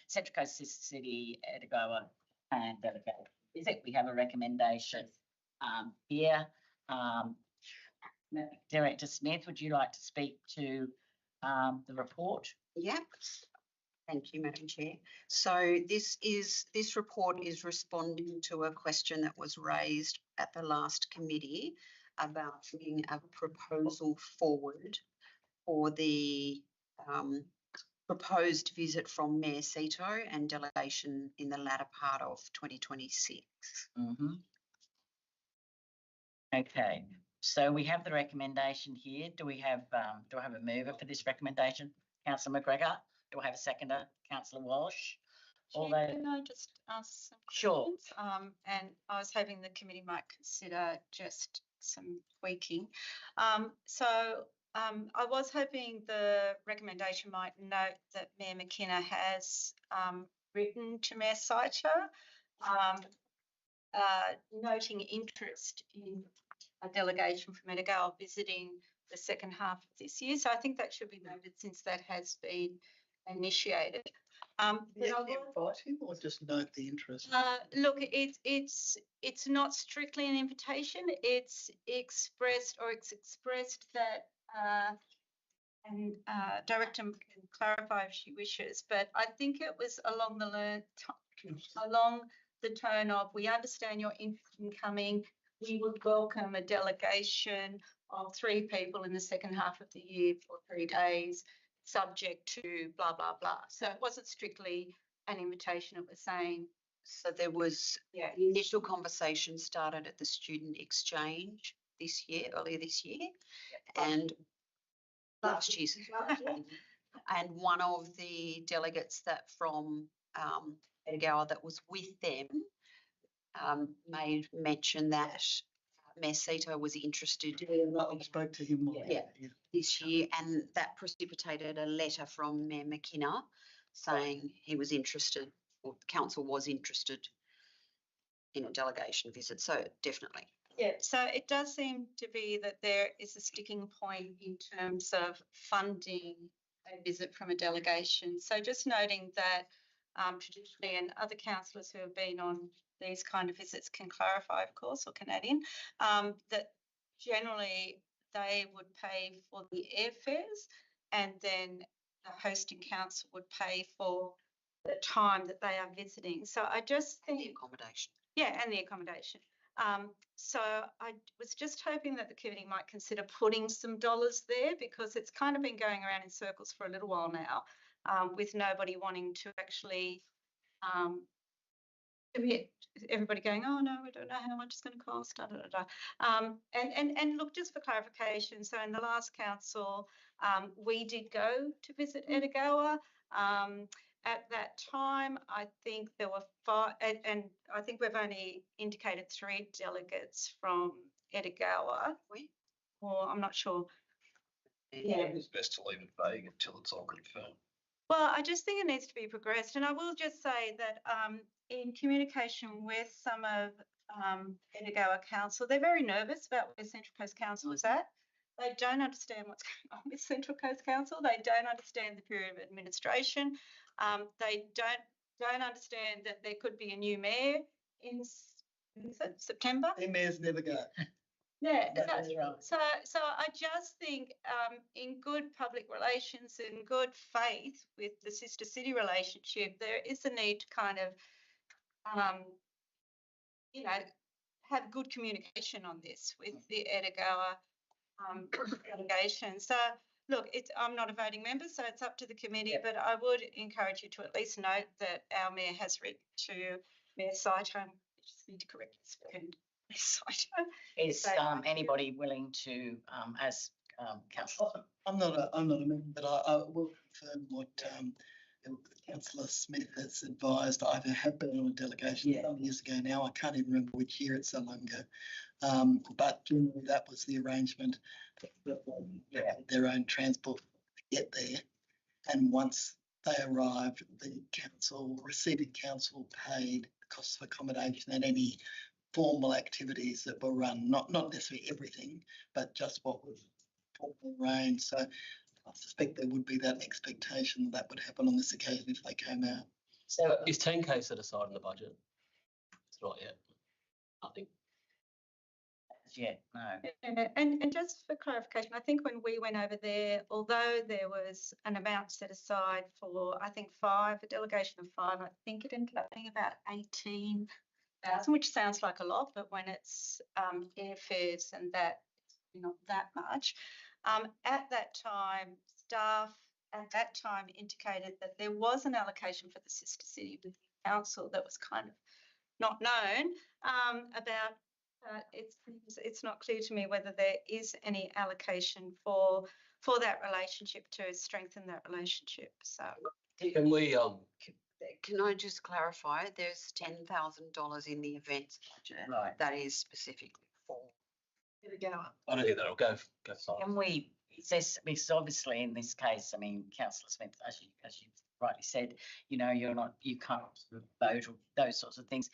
Central Coast Sister City Edagoba Japan delegation visit. We have a recommendation here. Director Smith, would you like to speak to the report? Yep. Thank you, Madam Chair. So this report is responding to a question that was raised at the last committee about putting a proposal forward for the proposed visit from Mayor Sito and delegation in the latter part of 2026. Mm-hmm. Okay, so we have the recommendation here. Do I have a mover for this recommendation? Councillor McGregor. Do I have a seconder? Councillor Walsh. All Chair, those. can I just ask some Sure. questions? And I was hoping the committee might consider just some tweaking. I was hoping the recommendation might note that Mayor McKenna has written to Mayor Sito, noting interest in a delegation from Edagoba visiting the second half of this year. So I think that should be noted since that has been initiated. But I will- invite him or just note the interest? Look, it's not strictly an invitation. It's expressed that, and Director can clarify if she wishes, but I think it was along the tone of, we understand your interest in coming. We would welcome a delegation of 3 people in the second half of the year for 3 days, subject to blah, blah, blah. So it wasn't strictly an invitation. It was saying, So there was, yeah, the initial conversation started at the student exchange earlier this year, and last year. And one of the delegates that from Edinburgh that was with them made mention that Mayor Sito was interested I spoke to him. Yeah. this year, and that precipitated a letter from Mayor McKenna saying he was interested, or the council was interested in a delegation visit. So definitely. yeah. So it does seem to be that there is a sticking point in terms of funding a visit from a delegation. So just noting that traditionally, and other councillors who have been on these kind of visits can clarify, of course, or can add in, that generally they would pay for the airfares, and then the hosting council would pay for the time that they are visiting. So I just The think, accommodation. yeah, and the accommodation. So I was just hoping that the committee might consider putting some dollars there, because it's kind of been going around in circles for a little while now, with nobody wanting to actually commit. Everybody going, oh no, we don't know how much it's going to cost. Da, da, da, da. And look, just for clarification, so in the last council, we did go to visit Edinburgh. At that time, I think there were 5, and I think we've only indicated 3 delegates from Edinburgh. Or I'm not sure. Yeah. It's best to leave it vague until it's all confirmed. Well, I just think it needs to be progressed. And I will just say that in communication with some of Edinburgh Council, they're very nervous about where Central Coast Council is at. They don't understand what's going on with Central Coast Council. They don't understand the period of administration. They don't understand that there could be a new mayor in September. Their mayors never go. Yeah, That's right. so I just think in good public relations and good faith with the sister city relationship, there is a need to kind of, have good communication on this with the Edinburgh delegation. So look, I'm not a voting member, so it's up to the committee, but I would encourage you to at least note that our mayor has written to Mayor Sito. I just need to correct this again. Is anybody willing to, as councillor? I'm not a member, but I will confirm what Councillor Smith has advised. I have been on a delegation some years ago now. I can't even remember which year, it's so long ago. But generally that was the arrangement. Their own transport to get there, and once they arrived, the receiving council paid the cost of accommodation and any formal activities that were run, not necessarily everything, but just what was formally arranged. So I suspect there would be that expectation that would happen on this occasion if they came out. So Is 10K set aside in the budget? It's not yet. Nothing. yeah, no. And just for clarification, I think when we went over there, although there was an amount set aside for, I think, a delegation of 5, I think it ended up being about 18,000, which sounds like a lot, but when it's airfares and that, it's not that much. At that time, staff at that time indicated that there was an allocation for the sister city with the council that was kind of not known about. It's not clear to me whether there is any allocation for that relationship to strengthen that relationship. So Can we Can I just clarify? There's $10,000 in the events budget. Right. That is specifically for. I don't think that'll go far. Can we Says, because obviously in this case, I mean, Councillor Smith, as you rightly said, you can't sort of vote or those sorts of things.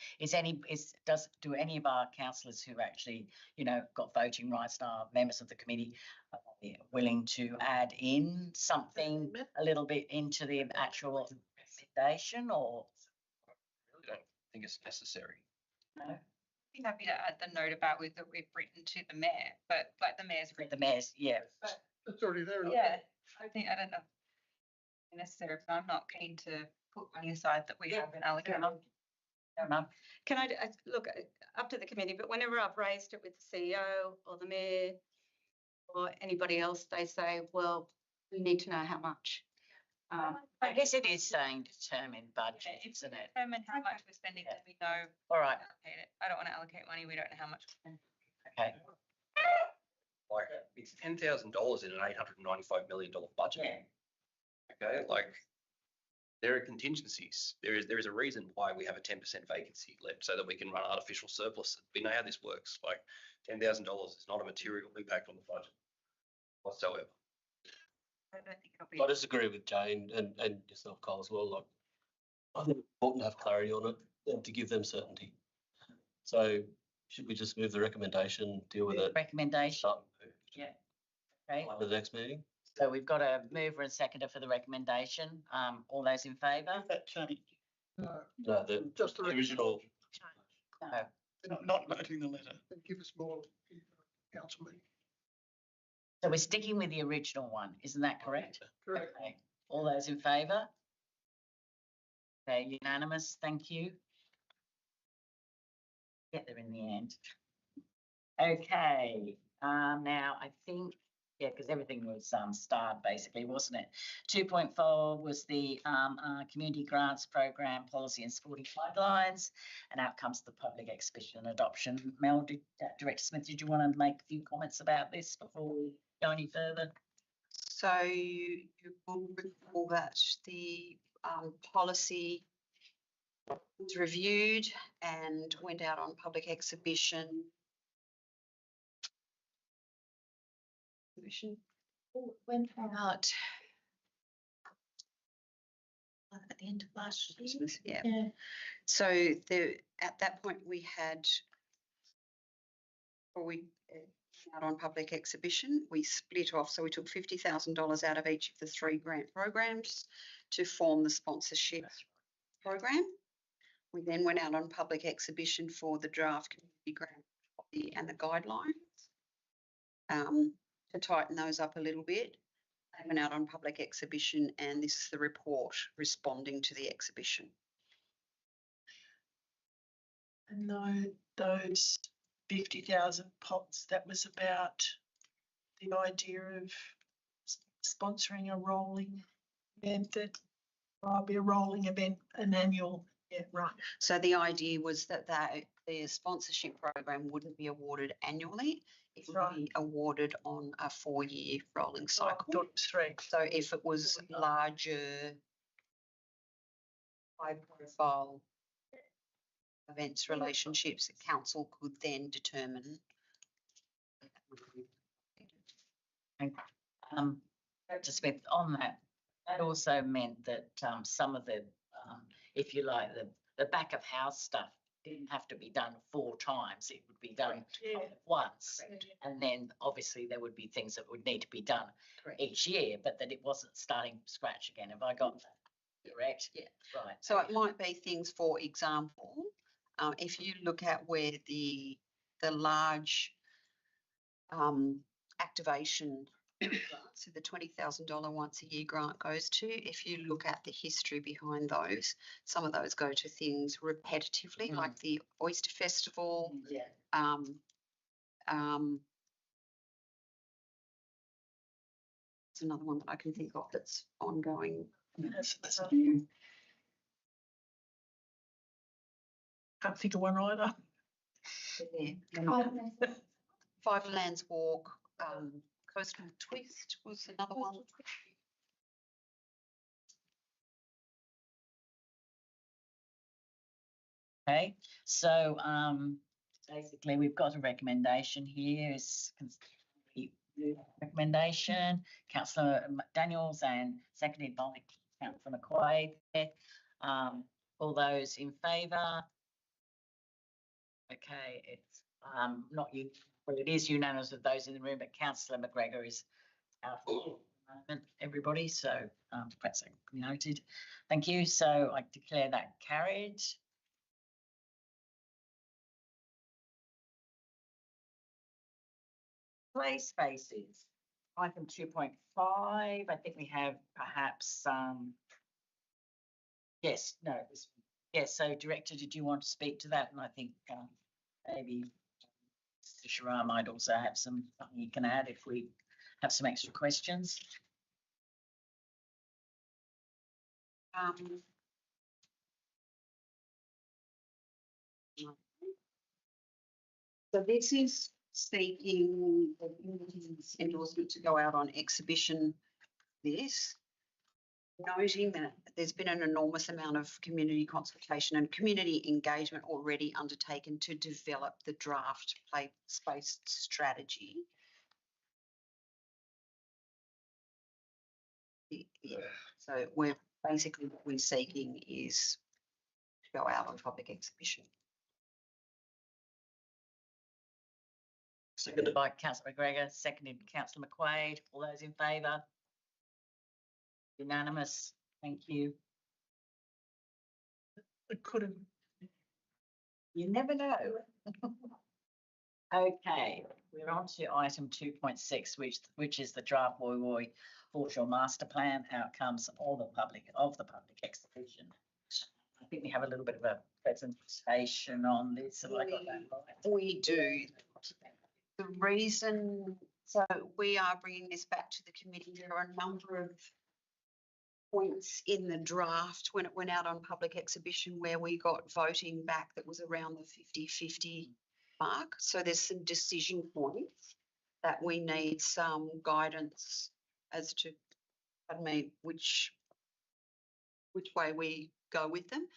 Do any of our councillors who actually, got voting rights and are members of the committee willing to add in something a little bit into the actual recommendation, or? I really don't think it's necessary. No? Be happy to add the note about that we've written to the mayor, but like the mayor's The mayor's, yeah. It's already there. Yeah, I don't know. if Necessary, but I'm not keen to put money aside that we haven't allocated. Fair enough. Can I look up to the committee? But whenever I've raised it with the CEO or the mayor or anybody else, they say, "Well, we need to know how much." I guess it is saying determined budget, isn't it? Determine how much we're spending, because we know. All right. Allocate it. I don't want to allocate money. We don't know how much. Okay. Like, it's $10,000 in an $895 million budget. Yeah. Okay, like, there are contingencies. There is a reason why we have a 10% vacancy left, so that we can run artificial surplus. We know how this works. Like, $10,000 is not a material impact on the budget whatsoever. I don't think it'll be. I disagree with Jane and yourself, Cole, as well. Like, I think it's important to have clarity on it and to give them certainty. So should we just move the recommendation, deal with it? Recommendation. Start Yeah. Okay. to the next meeting? So we've got a mover and seconder for the recommendation. All those in favour? That change, No, Just the original. No. not noting the letter. Give us more council meeting. So we're sticking with the original one, isn't that correct? Correct. Okay. All those in favour? Okay, unanimous, thank you. Get there in the end. Okay, now I think, yeah, because everything was starred basically, wasn't it? 2.4 was the community grants program policy and supporting guidelines, and outcomes of the public exhibition and adoption. Mel, Director Smith, did you want to make a few comments about this before we go any further? So you will recall that the policy was reviewed and went out on public exhibition. Went out at the end of last year. Yeah. So at that point we had, out on public exhibition, we split off. So we took $50,000 out of each of the 3 grant programs to form the sponsorship program. We then went out on public exhibition for the draft community grant and the guidelines to tighten those up a little bit. They went out on public exhibition, and this is the report responding to the exhibition. And those 50,000 pots, that was about the idea of sponsoring a rolling event that will be a rolling event, an annual. Yeah, right. So the idea was that the sponsorship program wouldn't be awarded annually. It would be awarded on a 4-year rolling cycle. I thought it was 3. So if it was larger, high profile events, relationships, the council could then determine. Dr. Smith, on that, that also meant that some of the, if you like, the back of house stuff didn't have to be done 4 times. It would be done once. And then obviously there would be things that would need to be done each year, but that it wasn't starting from scratch again. Have I got that correct? Yeah. Right. So it might be things, for example, if you look at where the large activation so the $20,000 once a year grant goes to, if you look at the history behind those, some of those go to things repetitively, like the Oyster Festival. Yeah. It's another one that I can think of that's ongoing. Can't think of one either. Yeah. Five Lands Walk, Coastal Twist was another one. Okay, so basically we've got a recommendation here. Is recommendation. Councillor Daniels and seconded by Councillor McQuaid. All those in favour? Okay, it's not you, well, it is unanimous of those in the room, but Councillor McGregor is out at the moment, everybody, so that's noted. Thank you. So I declare that carried. Play spaces, item 2.5. I think we have perhaps yes, no, yes. So Director, did you want to speak to that? And I think maybe Mr. Shara might also have something you can add if we have some extra questions. So this is seeking the community's endorsement to go out on exhibition list, noting that there's been an enormous amount of community consultation and community engagement already undertaken to develop the draft play space strategy. Yeah. So we're basically what we're seeking is to go out on public exhibition. Seconded. By Councillor McGregor, seconded Councillor McQuaid. All those in favour? Unanimous. Thank you. It could have. You never know. Okay, we're on to item 2.6, which is the draft Woy Woy Foreshore Master Plan outcomes of the public exhibition. I think we have a little bit of a presentation on this. Have I got that right? We do. The reason, so we are bringing this back to the committee. There are a number of points in the draft when it went out on public exhibition where we got voting back that was around the 50-50 mark. So there's some decision points that we need some guidance as to, which way we go with them.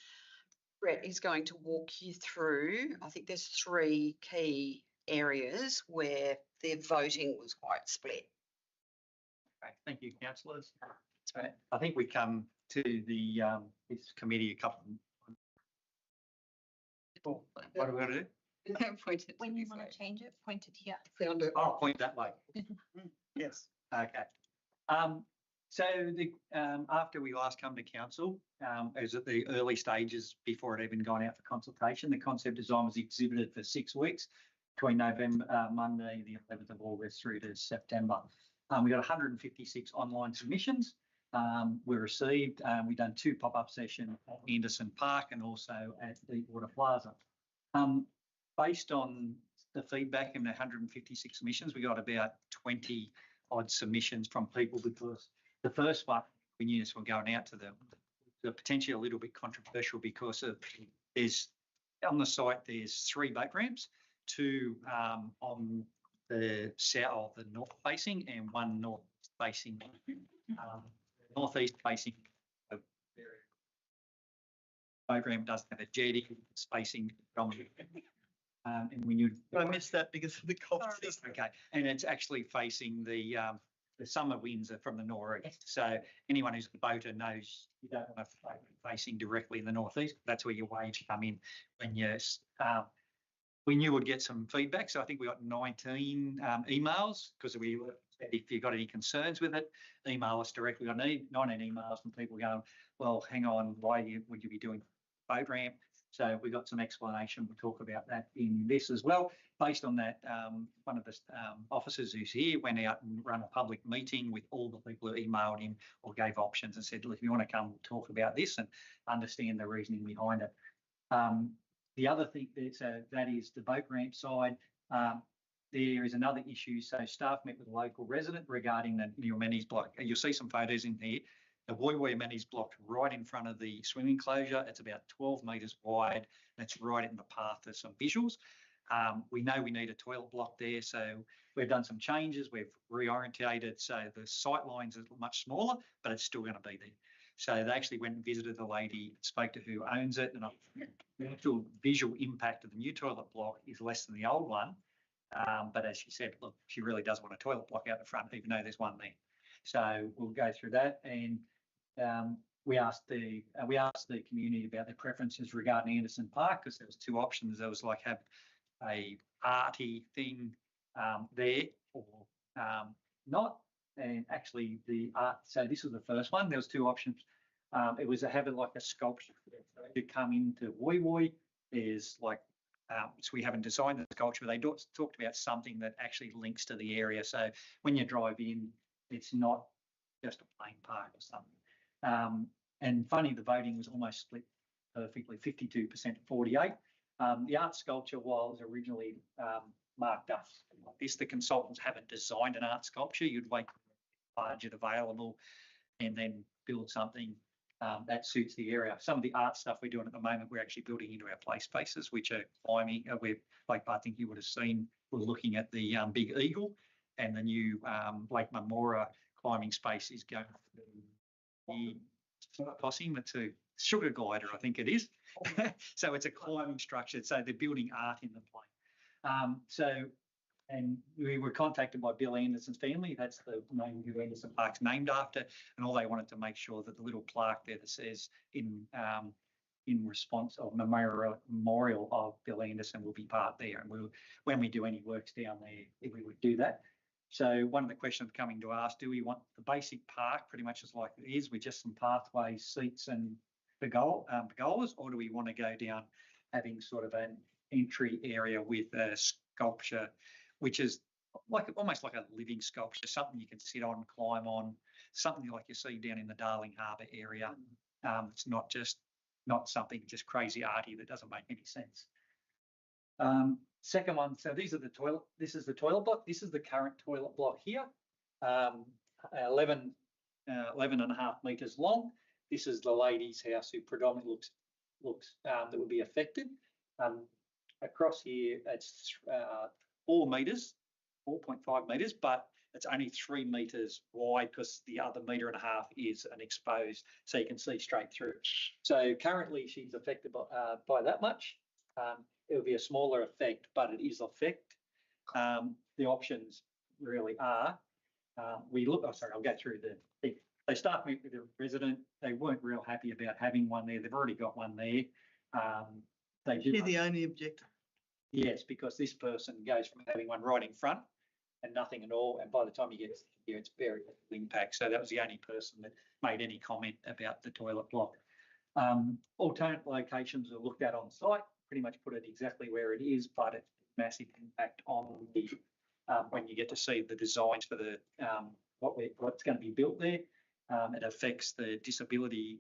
Brett is going to walk you through, I think there's 3 key areas where their voting was quite split. Okay, thank you, councillors. That's right. I think we come to the this committee a couple. What are we going to do? When you want to change it, point it here. Found it. I'll point that way. Yes. Okay. So the after we last come to council, as at the early stages before it even gone out for consultation, the concept design was exhibited for 6 weeks between Monday, the 11th of August through to September. We got 156 online submissions. We received, we've done 2 pop-up sessions at Anderson Park and also at Deepwater Plaza. Based on the feedback in the 156 submissions, we got about 20 odd submissions from people because the first one we knew this were going out to them. They're potentially a little bit controversial because of there's on the site there's 3 boat ramps, 2 on the south or the north facing and 1 north facing, northeast facing boat ramp doesn't have a jetty, it's facing and we knew I missed that because of the cost. okay, and it's actually facing the summer winds are from the northeast. So anyone who's a boater knows you don't want to facing directly in the northeast. That's where your waves come in when you. We knew we'd get some feedback, so I think we got 19 emails because we said if you've got any concerns with it, email us directly. I need 19 emails from people going, well, hang on, why would you be doing boat ramp? So we got some explanation. We'll talk about that in this as well. Based on that, one of the officers who's here went out and ran a public meeting with all the people who emailed him or gave options and said, look, if you want to come talk about this and understand the reasoning behind it. The other thing that is the boat ramp side. There is another issue. So staff met with a local resident regarding the new amenities block. You'll see some photos in here. The Woy Woy amenities blocked right in front of the swimming enclosure. It's about 12 metres wide. And it's right in the path. There's some visuals. We know we need a toilet block there. So we've done some changes. We've reorientated. So the sight lines are much smaller, but it's still going to be there. So they actually went and visited the lady, spoke to who owns it. And the actual visual impact of the new toilet block is less than the old one. But as she said, look, she really does want a toilet block out the front, even though there's one there. So we'll go through that, and we asked the community about their preferences regarding Anderson Park, because there was two options. There was like have a arty thing there or not. And actually the art, so this was the first one. There was two options. It was to have it like a sculpture to come into Woi Woi. There's like, so we haven't designed the sculpture, but they talked about something that actually links to the area. So when you drive in, it's not just a plain park or something. And funny, the voting was almost split perfectly, 52% to 48. The art sculpture was originally marked up like this. The consultants haven't designed an art sculpture. You'd wait for the budget available and then build something that suits the area. Some of the art stuff we're doing at the moment, we're actually building into our play spaces, which are climbing. Like I think you would have seen, we're looking at the Big Eagle and the new Lake Marmora climbing space is going to Possum. It's a sugar glider, I think it is. So it's a climbing structure. So they're building art in the plane. And we were contacted by Bill Anderson's family. That's the name who Anderson Park's named after. And all they wanted to make sure that the little plaque there that says in response of memorial of Bill Anderson will be part there. And when we do any works down there, we would do that. So one of the questions coming to ask, do we want the basic park pretty much as like it is with just some pathways, seats and pergolas, or do we want to go down having sort of an entry area with a sculpture, which is like almost like a living sculpture, something you can sit on, climb on, something like you see down in the Darling Harbour area. It's not something just crazy arty that doesn't make any sense. Second one, so this is the toilet block. This is the current toilet block here, 11 and a half metres long. This is the lady's house who predominantly looks that would be affected. Across here, it's 4 metres, 4.5 metres, but it's only 3 metres wide because the other metre and a half is an exposed, so you can see straight through. So currently she's affected by that much. It'll be a smaller effect, but it is effect. The options really are, I'll go through the thing. They start with the resident. They weren't real happy about having one there. They've already got one there. You're the only objective. Yes, because this person goes from having one right in front and nothing at all, and by the time you get here, it's very little impact. So that was the only person that made any comment about the toilet block. Alternate locations are looked at on site, pretty much put it exactly where it is, but it's massive impact on the when you get to see the designs for the what's going to be built there. It affects the disability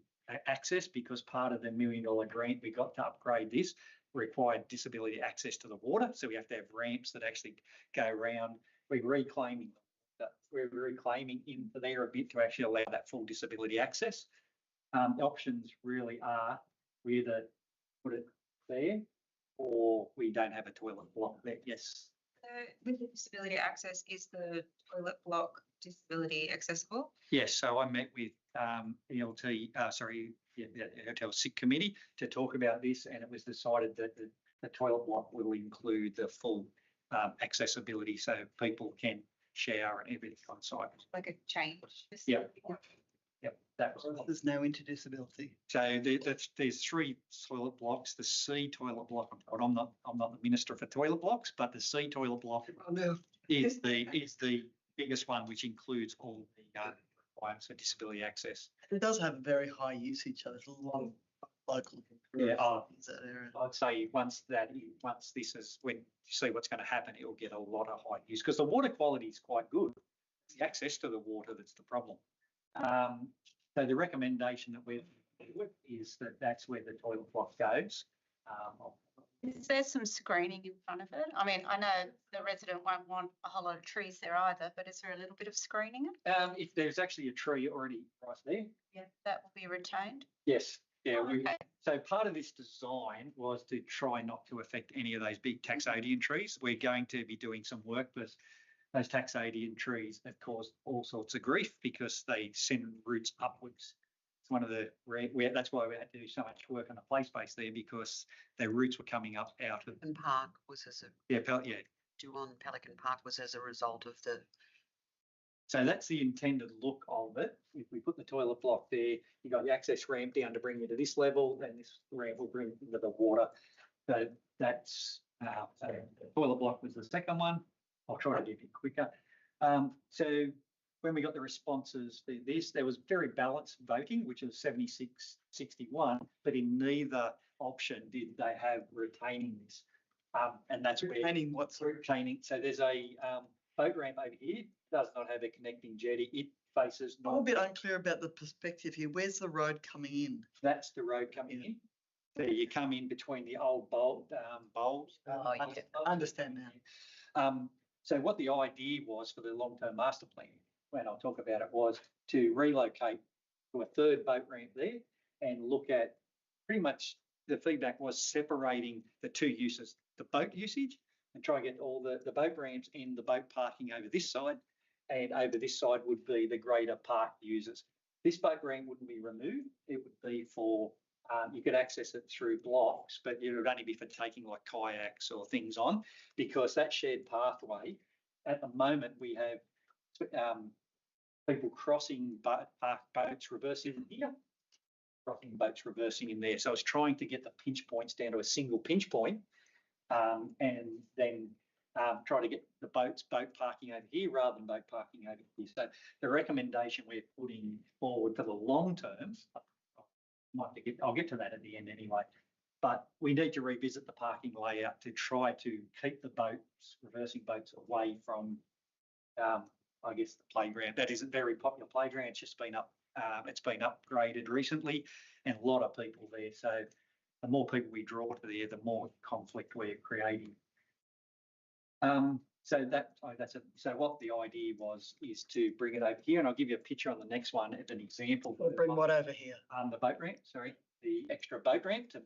access because part of the $1 million grant we got to upgrade this required disability access to the water. So we have to have ramps that actually go around. We're reclaiming into there a bit to actually allow that full disability access. The options really are we either put it there or we don't have a toilet block there. Yes. So with the disability access, is the toilet block disability accessible? Yes. So I met with the Hotel Sick Committee to talk about this, and it was decided that the toilet block will include the full accessibility, so people can shower and everything on site. Like a change? Yeah. Yep, that was. There's no interdisability. So there's 3 toilet blocks. The C toilet block, I'm not the minister for toilet blocks, but the C toilet block is the biggest one, which includes all the requirements for disability access. It does have very high usage. So there's a lot of local. Yeah, that area. I'd say once this is when you see what's going to happen, it will get a lot of high use because the water quality is quite good. It's the access to the water that's the problem. So the recommendation that we've with is that that's where the toilet block goes. Is there some screening in front of it? I mean, I know the resident won't want a whole lot of trees there either, but is there a little bit of screening? If there's actually a tree already right there. Yeah, that will be retained. Yes. Yeah. Okay. So part of this design was to try not to affect any of those big taxodian trees. We're going to be doing some work, but those taxodian trees have caused all sorts of grief because they send roots upwards. It's one of the that's why we had to do so much work on the play space there because their roots were coming up out of. And Park was a Yeah, do on Pelican Park was as a result of the, So that's the intended look of it. If we put the toilet block there, you've got the access ramp down to bring you to this level, and this ramp will bring you to the water. So that's, so the toilet block was the second one. I'll try to do it quicker. So when we got the responses for this, there was very balanced voting, which was 76-61, but in neither option did they have retaining this. And that's where Retaining what sort of? retaining. So there's a boat ramp over here, does not have a connecting jetty. It faces I'm a bit unclear about the perspective here. Where's the road coming in? That's the road coming in. So you come in between the old bowls. Oh, yeah. I understand now. So what the idea was for the long-term master plan, when I'll talk about it, was to relocate to a third boat ramp there and look at pretty much the feedback was separating the two uses, the boat usage, and try and get all the boat ramps and the boat parking over this side, and over this side would be the greater park users. This boat ramp wouldn't be removed. It would be for, you could access it through blocks, but it would only be for taking like kayaks or things on, because that shared pathway, at the moment we have people crossing boats reversing in here, crossing boats reversing in there. So I was trying to get the pinch points down to a single pinch point, and then try to get the boat parking over here rather than boat parking over here. So the recommendation we're putting forward for the long term, I'll get to that at the end anyway, but we need to revisit the parking layout to try to keep the boats, reversing boats, away from, I guess, the playground. That is a very popular playground. It's just been it's been upgraded recently, and a lot of people there. So the more people we draw to there, the more conflict we're creating. So what the idea was is to bring it over here, and I'll give you a picture on the next one as an example. We'll bring what over here? The boat ramp, sorry, the extra boat ramp to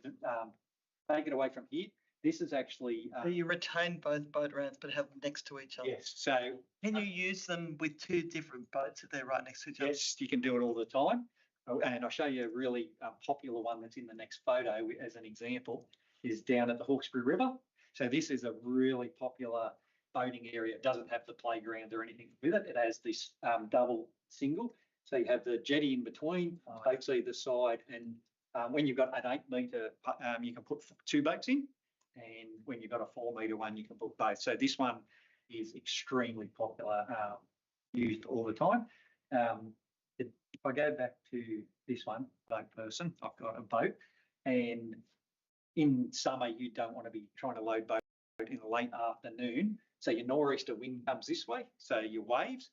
take it away from here. This is actually. So you retain both boat ramps but have them next to each other? Yes. So can you use them with two different boats if they're right next to each other? Yes, you can do it all the time. And I'll show you a really popular one that's in the next photo as an example, is down at the Hawkesbury River. So this is a really popular boating area. It doesn't have the playground or anything with it. It has this double single. So you have the jetty in between, boats either side. And when you've got an 8 metre, you can put 2 boats in. And when you've got a 4 metre one, you can put both. So this one is extremely popular, used all the time. If I go back to this one, boat person, I've got a boat, and in summer you don't want to be trying to load boat in the late afternoon. So your nor'easter wind comes this way, so your waves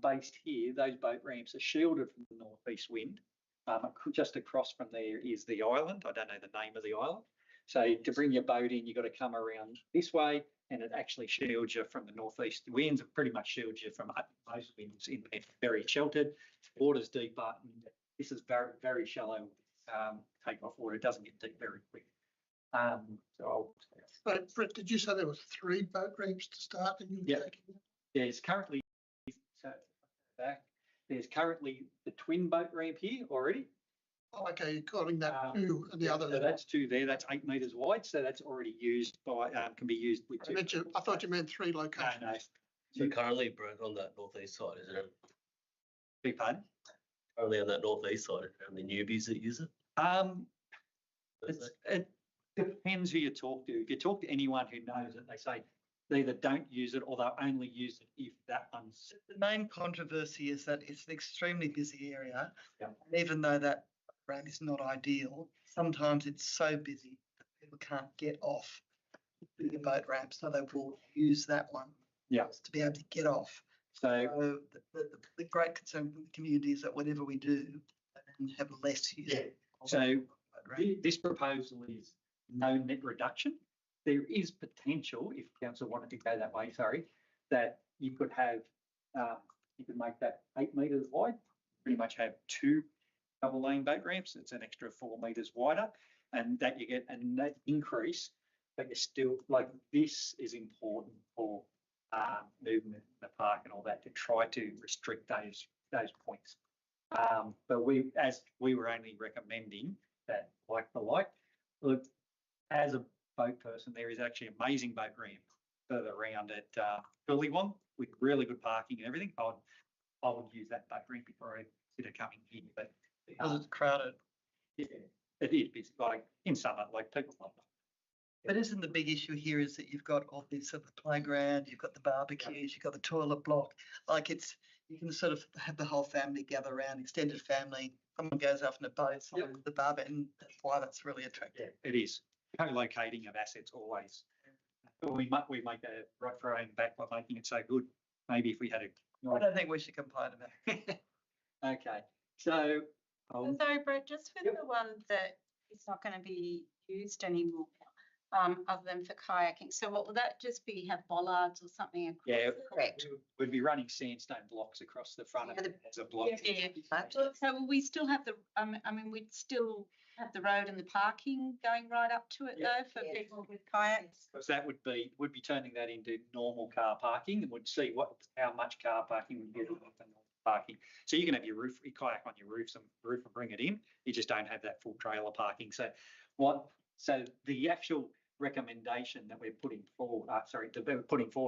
based here, those boat ramps are shielded from the northeast wind. Just across from there is the island. I don't know the name of the island. So to bring your boat in, you've got to come around this way, and it actually shields you from the northeast winds. It pretty much shields you from most winds in there. Very sheltered, water's deeper. This is very, very shallow takeoff water. It doesn't get deep very quick. But Brett, did you say there were 3 boat ramps to start and you were taking them? There's currently, there's currently the twin boat ramp here already. Oh, okay, you're calling that 2 and the other. So that's 2 there. That's 8 metres wide. So that's already used by, can be used with 2. I thought you meant 3 locations. No. So currently, Brent, on that northeast side, isn't it? Big pardon? Currently on that northeast side, are there newbies that use it? It depends who you talk to. If you talk to anyone who knows it, they say they either don't use it or they'll only use it if that one's. The main controversy is that it's an extremely busy area. Yeah. And even though that ramp is not ideal, sometimes it's so busy that people can't get off the boat ramp, so they will use that one. Yeah. To be able to get off. So the great concern from the community is that whatever we do, and have less use. Yeah. So this proposal is no net reduction. There is potential, if council wanted to go that way, that you could have, you could make that 8 metres wide, pretty much have 2 double lane boat ramps. It's an extra 4 metres wider, and that you get a net increase, but you're still, like, this is important for movement in the park and all that, to try to restrict those points. But we were only recommending that like for like. Look, as a boat person, there is actually amazing boat ramp further around at Coolywong with really good parking and everything, I would use that boat ramp before I consider coming here. But Because it's crowded. yeah, it is busy. Like in summer, like people love it. But isn't the big issue here is that you've got all this sort of playground, you've got the barbecues, you've got the toilet block. Like you can sort of have the whole family gather around, extended family. Someone goes off in a boat, the barbecue, and that's why that's really attractive. It is. Co-locating of assets always. We make a right for our own back by making it so good. Maybe if we had I don't think we should complain about it. Okay, so So Brett, just for the one that is not going to be used anymore, other than for kayaking. So what will that just be? Have bollards or something? Across yeah, it? Correct. we'd be running sandstone blocks across the front of it as a block. Yeah. So will we still have the? I mean, we'd still have the road and the parking going right up to it though for people with kayaks. Because that would be turning that into normal car parking, and would see how much car parking would get off the normal parking. So you can have your kayak on your roof and bring it in. You just don't have that full trailer parking. So the actual recommendation that we're putting forward,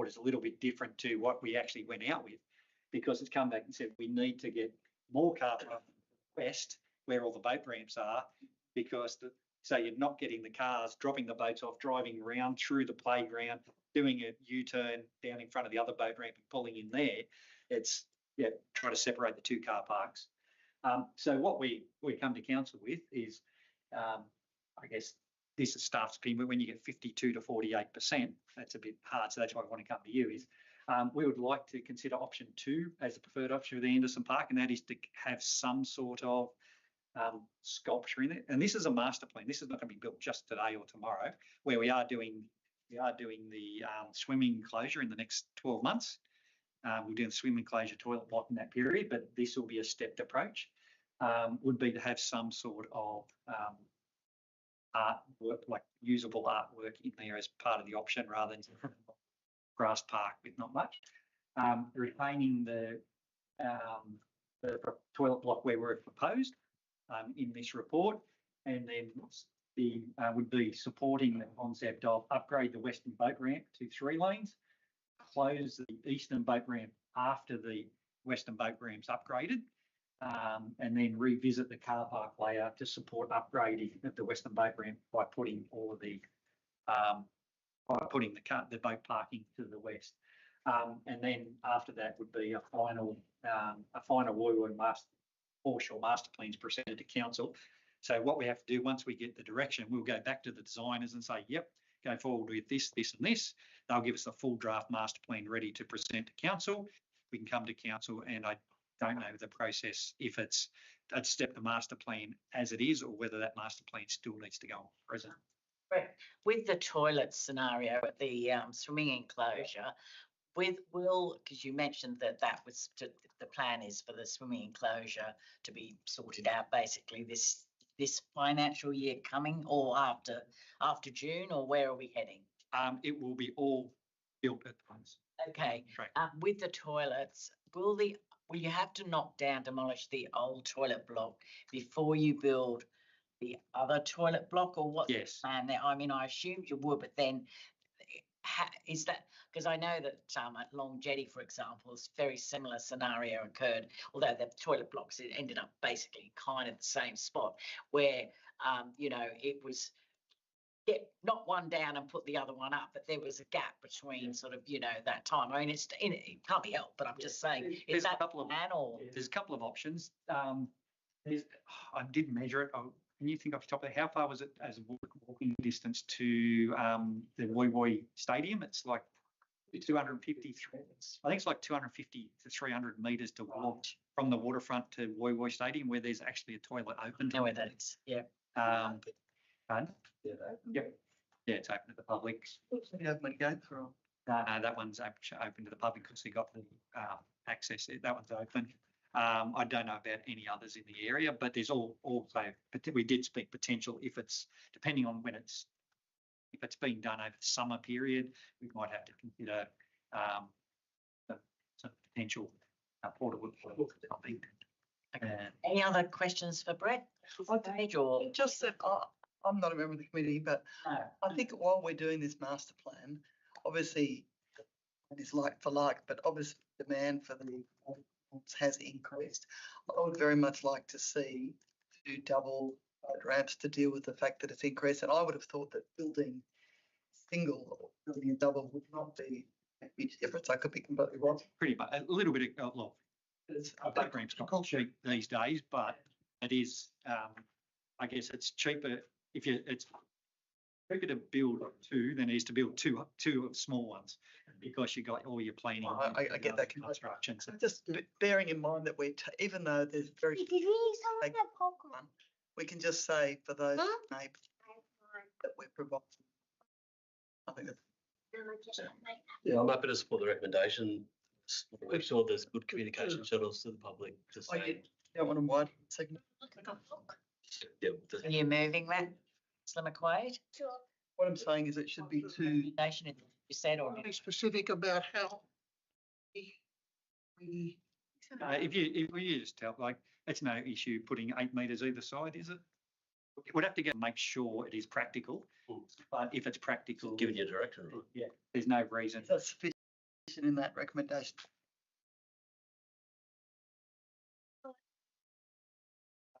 is a little bit different to what we actually went out with, because it's come back and said we need to get more car parking west where all the boat ramps are, because so you're not getting the cars dropping the boats off, driving around through the playground, doing a U-turn down in front of the other boat ramp and pulling in there. It's try to separate the two car parks. So what we come to council with is, I guess, this is staff's opinion, but when you get 52 to 48%, that's a bit hard. So that's why I want to come to you is we would like to consider option 2 as the preferred option for the Anderson Park, and that is to have some sort of sculpture in it. And this is a master plan. This is not going to be built just today or tomorrow. Where we are doing the swimming enclosure in the next 12 months. We'll do the swim enclosure toilet block in that period, but this will be a stepped approach. Would be to have some sort of artwork, like usable artwork in there as part of the option, rather than grass park with not much. Retaining the toilet block where we're proposed in this report, and then would be supporting the concept of upgrade the western boat ramp to 3 lanes, close the eastern boat ramp after the western boat ramp's upgraded, and then revisit the car park layout to support upgrading of the western boat ramp by putting all of the boat parking to the west. And then after that would be a final offshore master plans presented to council. So what we have to do once we get the direction, we'll go back to the designers and say, yep, go forward with this, this and this. They'll give us a full draft master plan ready to present to council. We can come to council, and I don't know the process, if it's I'd step the master plan as it is, or whether that master plan still needs to go on present. Right. With the toilet scenario at the swimming enclosure, because you mentioned that was the plan is for the swimming enclosure to be sorted out basically this financial year coming, or after June, or where are we heading? It will be all built at once. Okay. Right. With the toilets, will you have to demolish the old toilet block before you build the other toilet block, or what's Yes. the plan there? I mean, I assumed you would, but then is that, because I know that at Long Jetty, for example, a very similar scenario occurred, although the toilet blocks ended up basically kind of the same spot where, it was knock one down and put the other one up, but there was a gap between sort of, that time. I mean, it can't be helped, but I'm just saying, is that a plan or? There's a couple of options. I did measure it. Can you think off the top of it, how far was it as a walking distance to the Woy Woy Stadium? It's like 250, I think it's like 250 to 300 metres to walk from the waterfront to Woy Woy Stadium, where there's actually a toilet open. Know where that is, yeah. Yeah, it's open to the public. You open a gate for all. That one's open to the public because we got the access. That one's open. I don't know about any others in the area, but there's also, we did speak potential if it's, depending on when if it's being done over the summer period, we might have to consider some potential portable toilets or something. Any other questions for Brett? Just that I'm not a member of the committee, but No. I think while we're doing this master plan, obviously and is like for like, but obviously demand for the homes has increased. I would very much like to see 2 double boat ramps to deal with the fact that it's increased, and I would have thought that building single or building a double would not be a huge difference. I could be completely wrong. Pretty much, a little bit of, look, boat ramps not cheap these days, but it is, I guess it's cheaper it's cheaper to build 2 than it is to build two small ones, because you got all your planning. I get that construction. So just bearing in mind that even though there's very big popcorn, we can just say for those neighbours that we're providing. I think that's Yeah, I'm happy to support the recommendation. Make sure there's good communication channels to the public to Oh, say. you don't want a wide segment. Yeah, Are you moving that, Councillor McQuaid? What I'm saying is it should be 2. Recommendation, you said, or Be specific about how we if you just tell, like, it's no issue putting 8 metres either side, is it? We'd have to go and make sure it is practical, but if it's practical, giving you direction. Right? yeah, there's no reason. Is that sufficient in that recommendation?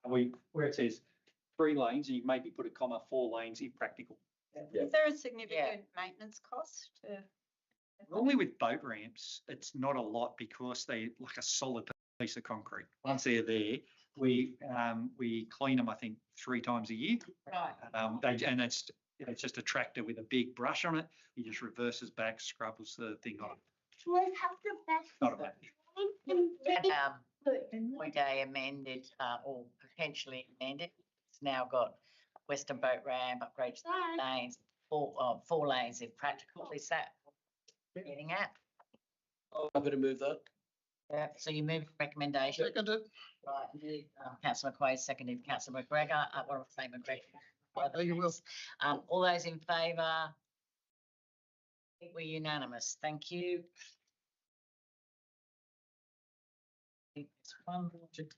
Where it says 3 lanes, and you maybe put a comma, 4 lanes if practical. Yeah. Is there a significant maintenance cost to? Normally with boat ramps, it's not a lot because they're like a solid piece of concrete. Once they're there, we clean them, I think, 3 times a year. Right. And it's just a tractor with a big brush on it. He just reverses back, scrubs the thing on. Not a bad. Point A amended, or potentially amended. It's now got Western Boat Ramp, upgrade to 3 lanes, 4 lanes if practical. Is that what you're getting at? I'm happy to move that. Yeah, so you move recommendation. seconded. Right, Councillor McQuaid, seconded Councillor McGregor. What I'll say, McGregor. Oh, you will. All those in favour? We're unanimous. Thank you. It's one more to go.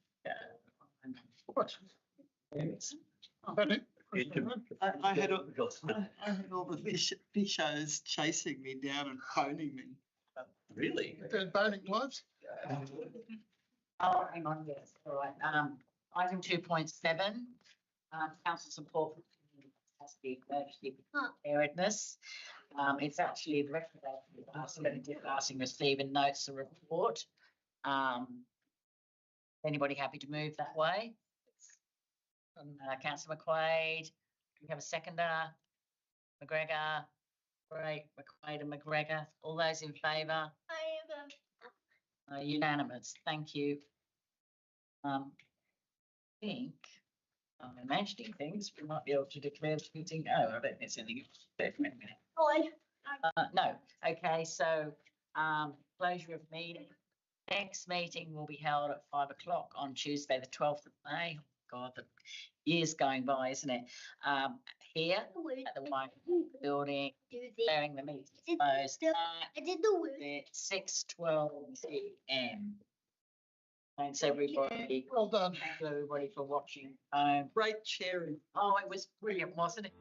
What? I had all the fishers chasing me down and phoning me. Really? The boning gloves? Oh, hang on, yes, all right. Item 2.7, council support for capacity emergency preparedness. It's actually the recommendation asking receive and notes the report. Anybody happy to move that way? Councillor McQuaid, do we have a seconder? McGregor, great, McQuaid and McGregor, all those in favour? Unanimous, thank you. I think, I'm imagining things, we might be able to declare this meeting, I don't think there's anything else there for a minute. No, okay, so, closure of meeting. Next meeting will be held at 5 o'clock on Tuesday, the 12th of May. God, the year's going by, isn't it? Here at the White Building, declaring the meeting closed at 6:12 p.m. Thanks everybody. Well done. Thank you everybody for watching. Great sharing. Oh, it was brilliant, wasn't it?